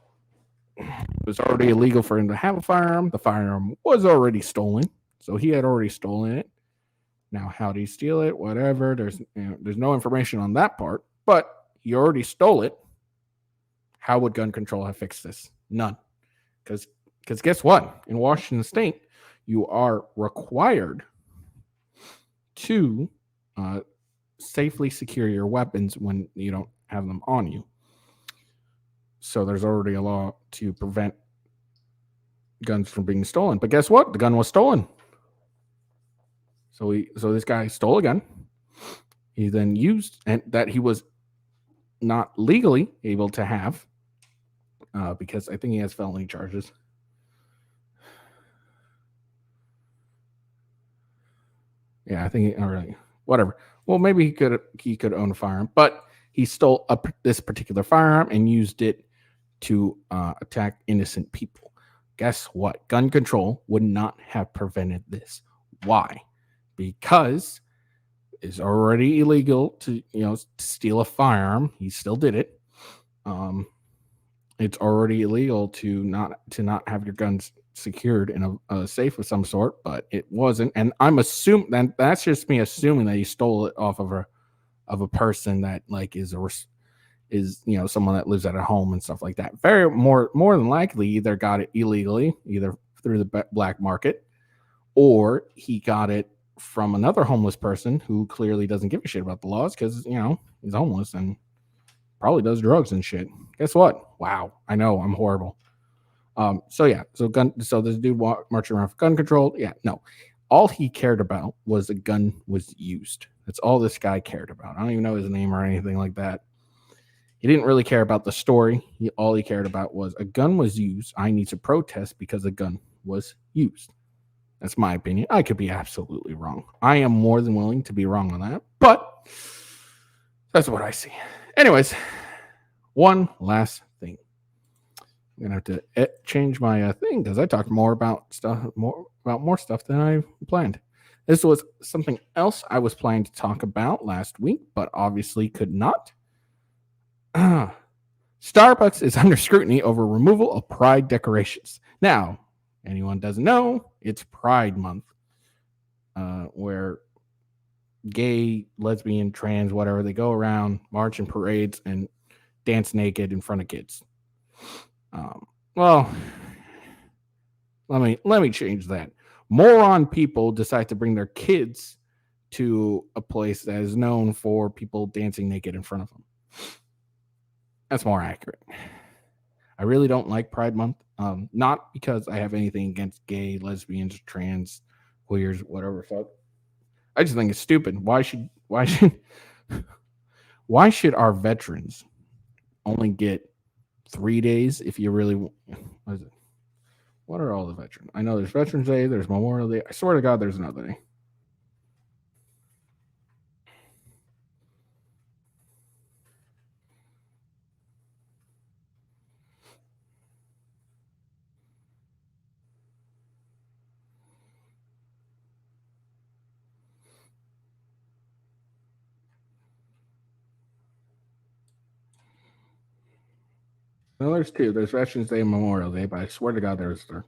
It was already illegal for him to have a firearm. The firearm was already stolen, so he had already stolen it. Now, how did he steal it? Whatever. There's no information on that part, but he already stole it. How would gun control have fixed this? None. Because guess what? In Washington State, you are required to safely secure your weapons when you don't have them on you. So there's already a law to prevent guns from being stolen. But guess what? The gun was stolen. So this guy stole a gun. He then used, and that he was not legally able to have, because I think he has felony charges. Yeah, I think whatever. Well, maybe he could own a firearm, but he stole this particular firearm and used it to attack innocent people. Guess what? Gun control would not have prevented this. Why? Because it's already illegal to steal a firearm. He still did it. It's already illegal to not have your guns secured in a safe of some sort, but it wasn't. And I'm assuming that's just me assuming that he stole it off of a person that is someone that lives at a home and stuff like that. Very more than likely either got it illegally, either through the black market, or he got it from another homeless person who clearly doesn't give a shit about the laws because he's homeless and probably does drugs and shit. Guess what? Wow, I know I'm horrible. So this dude marching around for gun control. Yeah, no, all he cared about was a gun was used. That's all this guy cared about. I don't even know his name or anything like that. He didn't really care about the story. All he cared about was a gun was used. I need to protest because a gun was used. That's my opinion. I could be absolutely wrong. I am more than willing to be wrong on that, but that's what I see. Anyways, one last thing. I'm gonna have to change my thing because I talked more about more stuff than I planned. This was something else I was planning to talk about last week, but obviously could not. Starbucks is under scrutiny over removal of Pride decorations. Now, anyone doesn't know, it's Pride Month, where gay, lesbian, trans, whatever, they go around, march in parades, and dance naked in front of kids. Well, let me change that. Moron people decide to bring their kids to a place that is known for people dancing naked in front of them. That's more accurate. I really don't like Pride Month. Not because I have anything against gay, lesbians, trans, queers, whatever fuck. I just think it's stupid. Why should our veterans only get 3 days if you really What are all the veterans? I know there's Veterans Day, there's Memorial Day. I swear to God, there's another day. No, there's two. There's Veterans Day and Memorial Day, but I swear to God, there's there.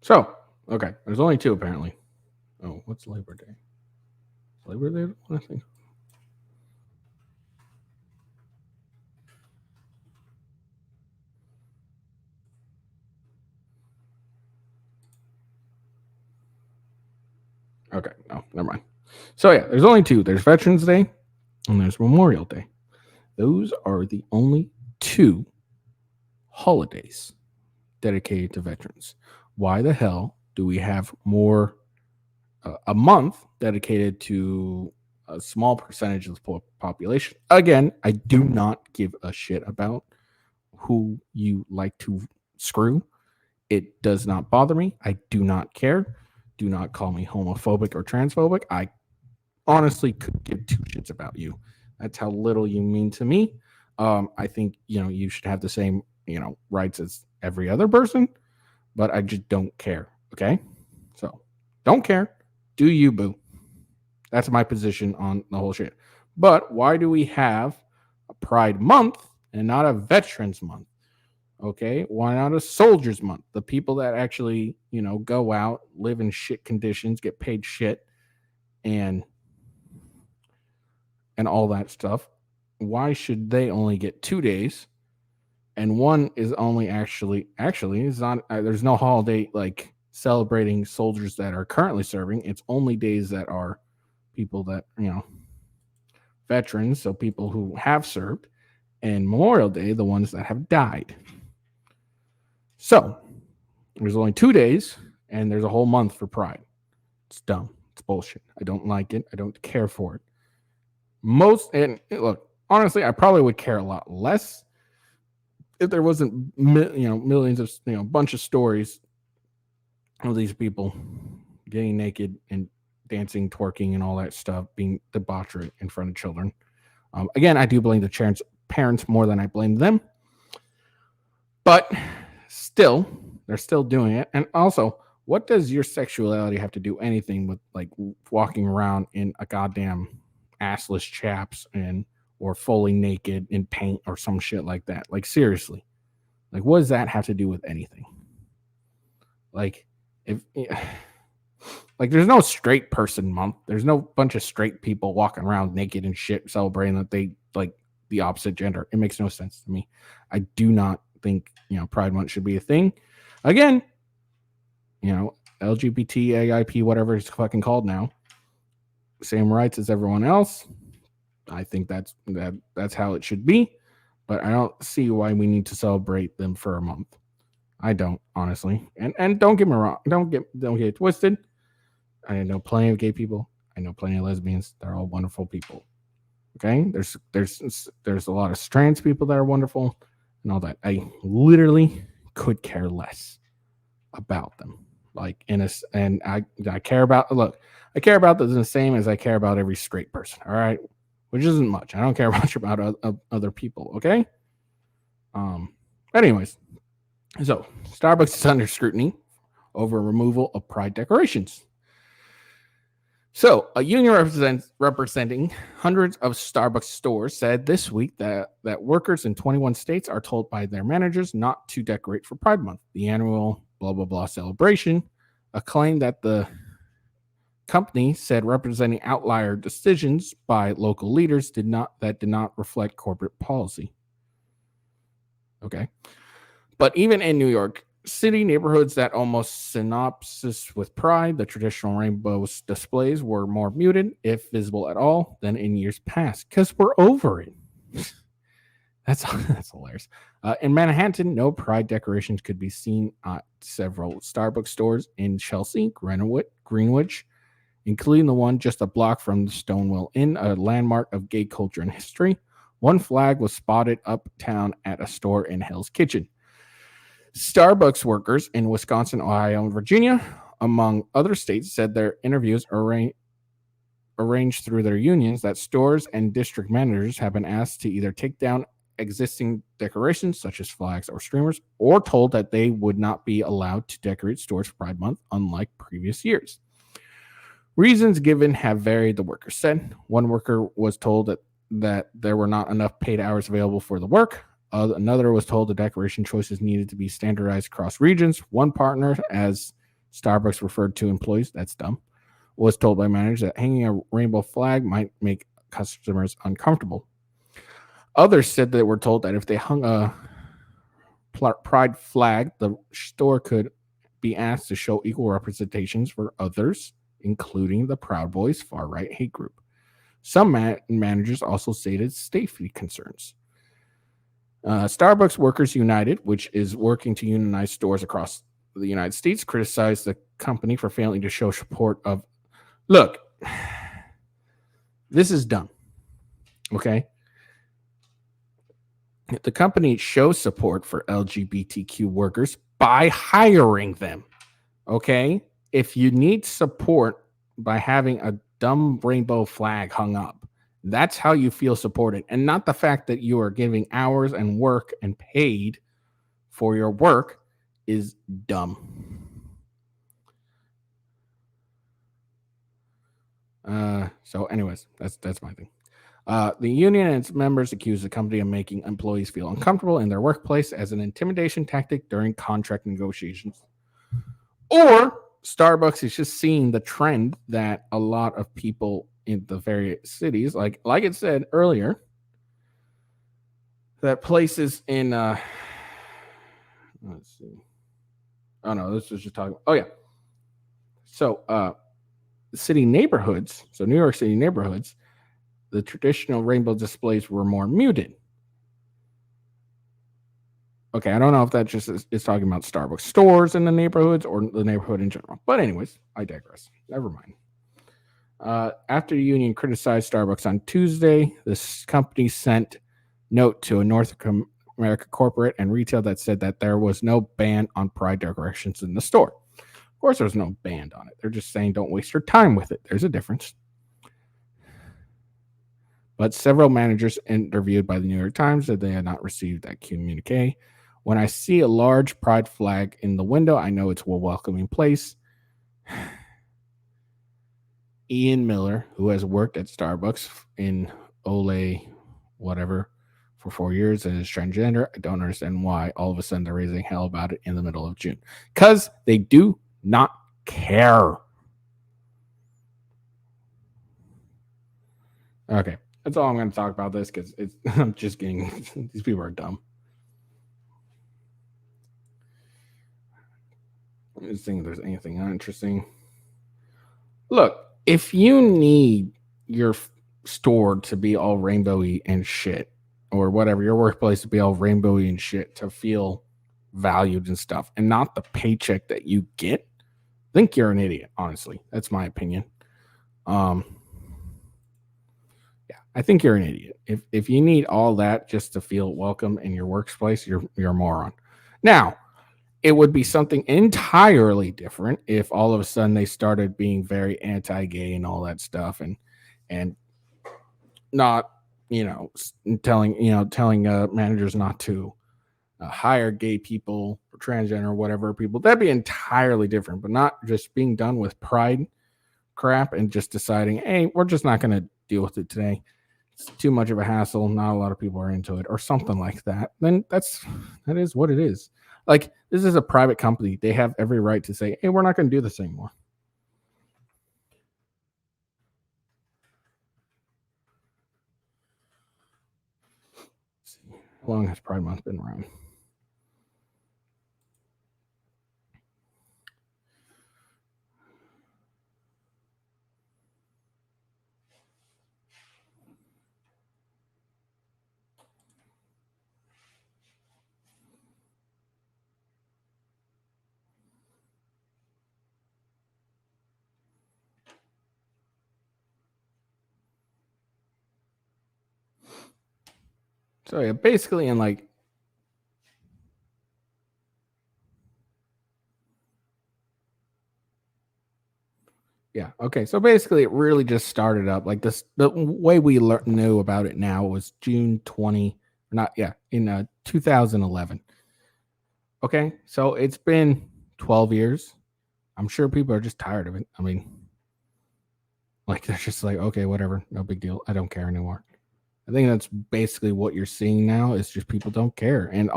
So, okay, there's only two apparently. Oh, what's Labor Day? Labor Day? I think. Okay, no, never mind. So yeah, there's only two. There's Veterans Day and there's Memorial Day. Those are the only two holidays dedicated to veterans. Why the hell do we have more a month dedicated to a small percentage of the population? Again, I do not give a shit about who you like to screw. It does not bother me. I do not care. Do not call me homophobic or transphobic. I honestly could give two shits about you. That's how little you mean to me. I think you should have the same rights as every other person, but I just don't care. Okay, so don't care. Do you, boo? That's my position on the whole shit. But why do we have a Pride Month and not a Veterans Month? Okay, why not a Soldiers Month? The people that actually go out, live in shit conditions, get paid shit, and all that stuff. Why should they only get 2 days? And one is only actually is not. There's no holiday like celebrating soldiers that are currently serving. It's only days that are people that veterans, so people who have served, and Memorial Day, the ones that have died. So there's only 2 days, and there's a whole month for Pride. It's dumb. It's bullshit. I don't like it. I don't care for it. Look, honestly, I probably would care a lot less if there wasn't millions of bunch of stories of these people getting naked and dancing, twerking, and all that stuff, being debauchery in front of children. Again, I do blame the parents more than I blame them, but still, they're still doing it. And also, what does your sexuality have to do anything with like walking around in a goddamn assless chaps or fully naked in paint or some shit like that? Like, seriously, like, what does that have to do with anything? Like, there's no straight person month. There's no bunch of straight people walking around naked and shit celebrating that they like the opposite gender. It makes no sense to me. I do not think Pride Month should be a thing. Again, LGBT, AIP, whatever it's fucking called now, same rights as everyone else. I think that's how it should be, but I don't see why we need to celebrate them for a month. I don't, honestly. And don't get me wrong. Don't get it twisted. I know plenty of gay people. I know plenty of lesbians. They're all wonderful people. Okay, there's a lot of trans people that are wonderful and all that. I literally could care less about them. Like and I care about. Look, I care about them the same as I care about every straight person. All right, which isn't much. I don't care much about other people. Okay. Anyways, so Starbucks is under scrutiny over removal of Pride decorations. So, a union representing hundreds of Starbucks stores said this week that workers in 21 states are told by their managers not to decorate for Pride Month, the annual blah, blah, blah celebration, a claim that the company said representing outlier decisions by local leaders did not reflect corporate policy. Okay. But even in New York city neighborhoods that almost synopsis with pride, the traditional rainbow displays were more muted, if visible at all, than in years past, because we're over it. That's hilarious. In Manhattan, no pride decorations could be seen at several Starbucks stores in Chelsea, Greenwich, including the one just a block from the Stonewall Inn, a landmark of gay culture and history. One flag was spotted uptown at a store in Hell's Kitchen. Starbucks workers in Wisconsin, Ohio, and Virginia, among other states, said their interviews arranged through their unions that stores and district managers have been asked to either take down existing decorations such as flags or streamers, or told that they would not be allowed to decorate stores for Pride Month, unlike previous years. Reasons given have varied, the workers said. One worker was told that there were not enough paid hours available for the work. Another was told the decoration choices needed to be standardized across regions. One partner, as Starbucks referred to employees, that's dumb, was told by managers that hanging a rainbow flag might make customers uncomfortable. Others said they were told that if they hung a pride flag, the store could be asked to show equal representations for others, including the Proud Boys far-right hate group. Some managers also stated safety concerns. Starbucks Workers United, which is working to unionize stores across the United States, criticized the company for failing to show support of... Look, this is dumb, okay? The company shows support for LGBTQ workers by hiring them, okay? If you need support by having a dumb rainbow flag hung up, that's how you feel supported, and not the fact that you are giving hours and work and paid for your work is dumb. So anyways, that's my thing. The union and its members accused the company of making employees feel uncomfortable in their workplace as an intimidation tactic during contract negotiations. Or Starbucks is just seeing the trend that a lot of people in the various cities, like it said earlier, that places in let's see. Oh no, this was just talking. Oh yeah. So city neighborhoods, so New York City neighborhoods, the traditional rainbow displays were more muted. Okay, I don't know if that just is talking about Starbucks stores in the neighborhoods or the neighborhood in general. But anyways, I digress. Never mind. After the union criticized Starbucks on Tuesday, this company sent note to a North America corporate and retail that said that there was no ban on pride decorations in the store. Of course, there's no ban on it. They're just saying don't waste your time with it. There's a difference. But several managers interviewed by the New York Times said they had not received that communique. When I see a large pride flag in the window, I know it's a welcoming place. Ian Miller, who has worked at Starbucks in Ole, whatever, for 4 years and is transgender, I don't understand why all of a sudden they're raising hell about it in the middle of June. Because they do not care. Okay, that's all I'm going to talk about this because I'm just getting... these people are dumb. I'm just thinking if there's anything interesting. Look, if you need your store to be all rainbowy and shit, or whatever, your workplace to be all rainbowy and shit to feel valued and stuff, and not the paycheck that you get, I think you're an idiot, honestly. That's my opinion. Yeah, I think you're an idiot. If you need all that just to feel welcome in your workplace, you're a moron. Now, it would be something entirely different if all of a sudden they started being very anti-gay and all that stuff, and not, telling managers not to hire gay people or transgender or whatever people. That'd be entirely different, but not just being done with pride crap and just deciding, hey, we're just not going to deal with it today. It's too much of a hassle. Not a lot of people are into it, or something like that. Then that is what it is. Like, this is a private company. They have every right to say, hey, we're not going to do this anymore. How long has Pride Month been around? So yeah, basically in like yeah, okay. So basically it really just started up like this. The way we knew about it now was June 20, not yeah, in 2011. Okay, so it's been 12 years. I'm sure people are just tired of it. I mean, like they're just like, okay, whatever, no big deal. I don't care anymore. I think that's basically what you're seeing now. Is just people don't care, and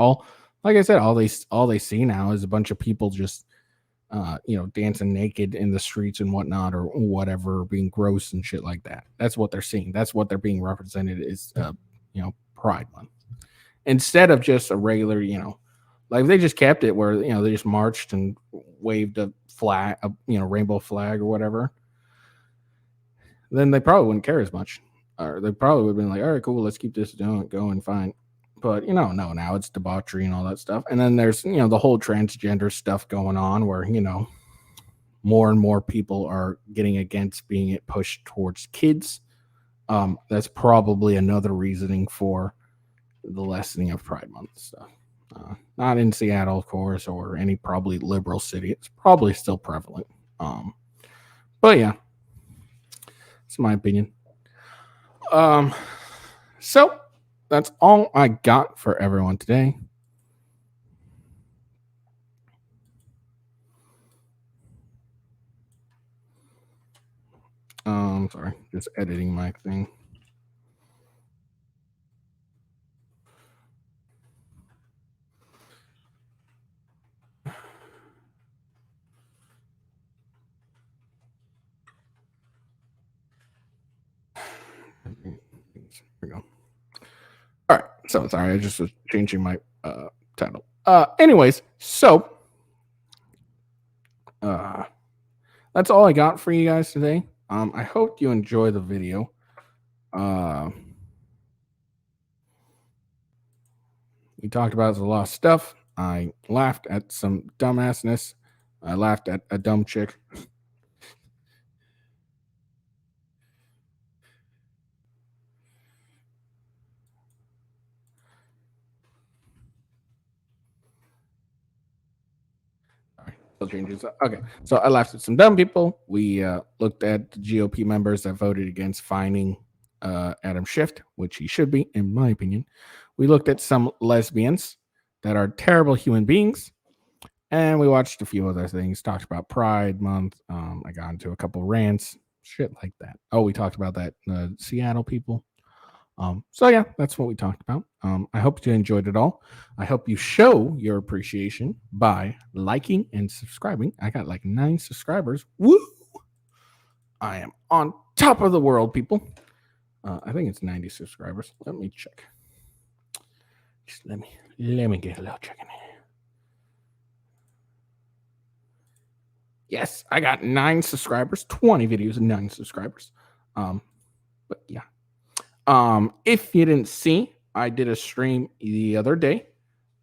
like I said, all they see now is a bunch of people just, dancing naked in the streets and whatnot, or whatever, being gross and shit like that. That's what they're seeing. That's what they're being represented is, Pride Month, instead of just a regular, like they just kept it where they just marched and waved a flag, rainbow flag or whatever. Then they probably wouldn't care as much, or they probably would have been like, all right, cool, let's keep this going, fine. But no, now it's debauchery and all that stuff. And then there's the whole transgender stuff going on, where more and more people are getting against being it pushed towards kids. That's probably another reasoning for the lessening of Pride Month stuff. Not in Seattle, of course, or any probably liberal city. It's probably still prevalent. But yeah, it's my opinion. So that's all I got for everyone today. Sorry, just editing my thing. There we go. All right, so sorry, I just was changing my title. Anyways, so that's all I got for you guys today. I hope you enjoy the video. We talked about a lot of stuff. I laughed at some dumbassness. I laughed at a dumb chick. Changes. Okay, so I laughed at some dumb people. We looked at the GOP members that voted against fining Adam Schiff, which he should be, in my opinion. We looked at some lesbians that are terrible human beings, and we watched a few other things. Talked about Pride Month. I got into a couple rants, shit like that. Oh, we talked about that Seattle people. So yeah, that's what we talked about. I hope you enjoyed it all. I hope you show your appreciation by liking and subscribing. I got like 9 subscribers. Woo! I am on top of the world, people. I think it's 90 subscribers. Let me check. Just let me get a little check in here. Yes, I got 9 subscribers, 20 videos and 9 subscribers. But yeah. If you didn't see, I did a stream the other day,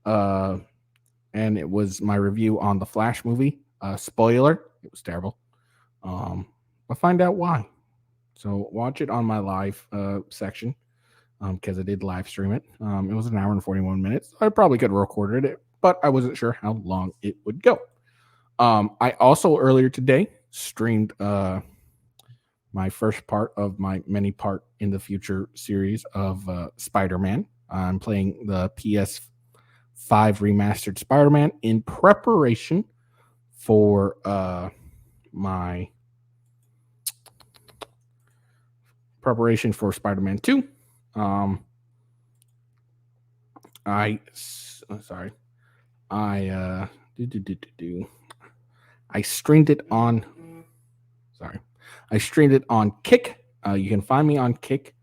and it was my review on the Flash movie. Spoiler, it was terrible. I'll find out why. So watch it on my live section, because I did live stream it. It was an hour and 41 minutes. I probably could have recorded it, but I wasn't sure how long it would go. I also earlier today streamed my first part of my many-part in the future series of Spider-Man. I'm playing the PS5 remastered Spider-Man in preparation for my preparation for Spider-Man 2. I streamed it on. I streamed it on Kick. You can find me on Kick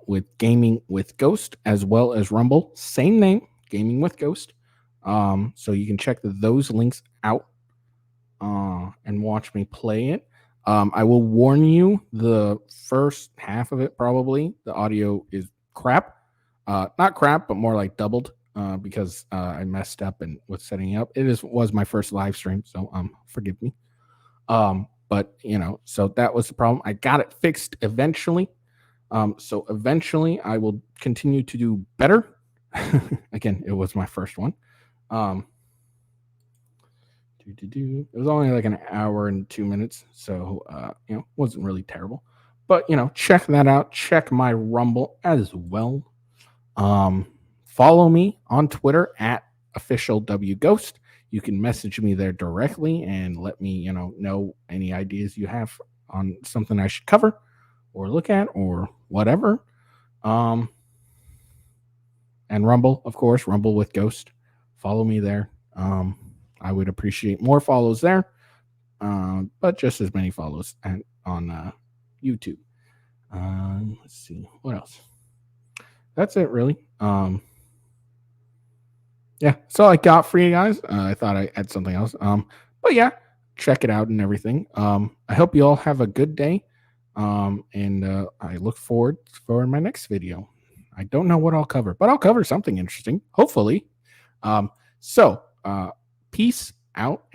with Gaming with Ghost, as well as Rumble. Same name, Gaming with Ghost. So you can check those links out and watch me play it. I will warn you, the first half of it, probably, the audio is crap. Not crap, but more like doubled because I messed up and was setting up. It was my first live stream, so forgive me. But so that was the problem. I got it fixed eventually. So eventually I will continue to do better. Again, it was my first one. It was only like an hour and 2 minutes, so wasn't really terrible. But check that out. Check my Rumble as well. Follow me on Twitter at officialwghost. You can message me there directly and let me know any ideas you have on something I should cover or look at or whatever. And Rumble, of course, Rumble with Ghost. Follow me there. I would appreciate more follows there, but just as many follows on YouTube. Let's see what else. That's it, really. Yeah, that's all I got for you guys. I thought I had something else. But yeah, check it out and everything. I hope you all have a good day. And I look forward for my next video. I don't know what I'll cover, but I'll cover something interesting, hopefully. So peace out.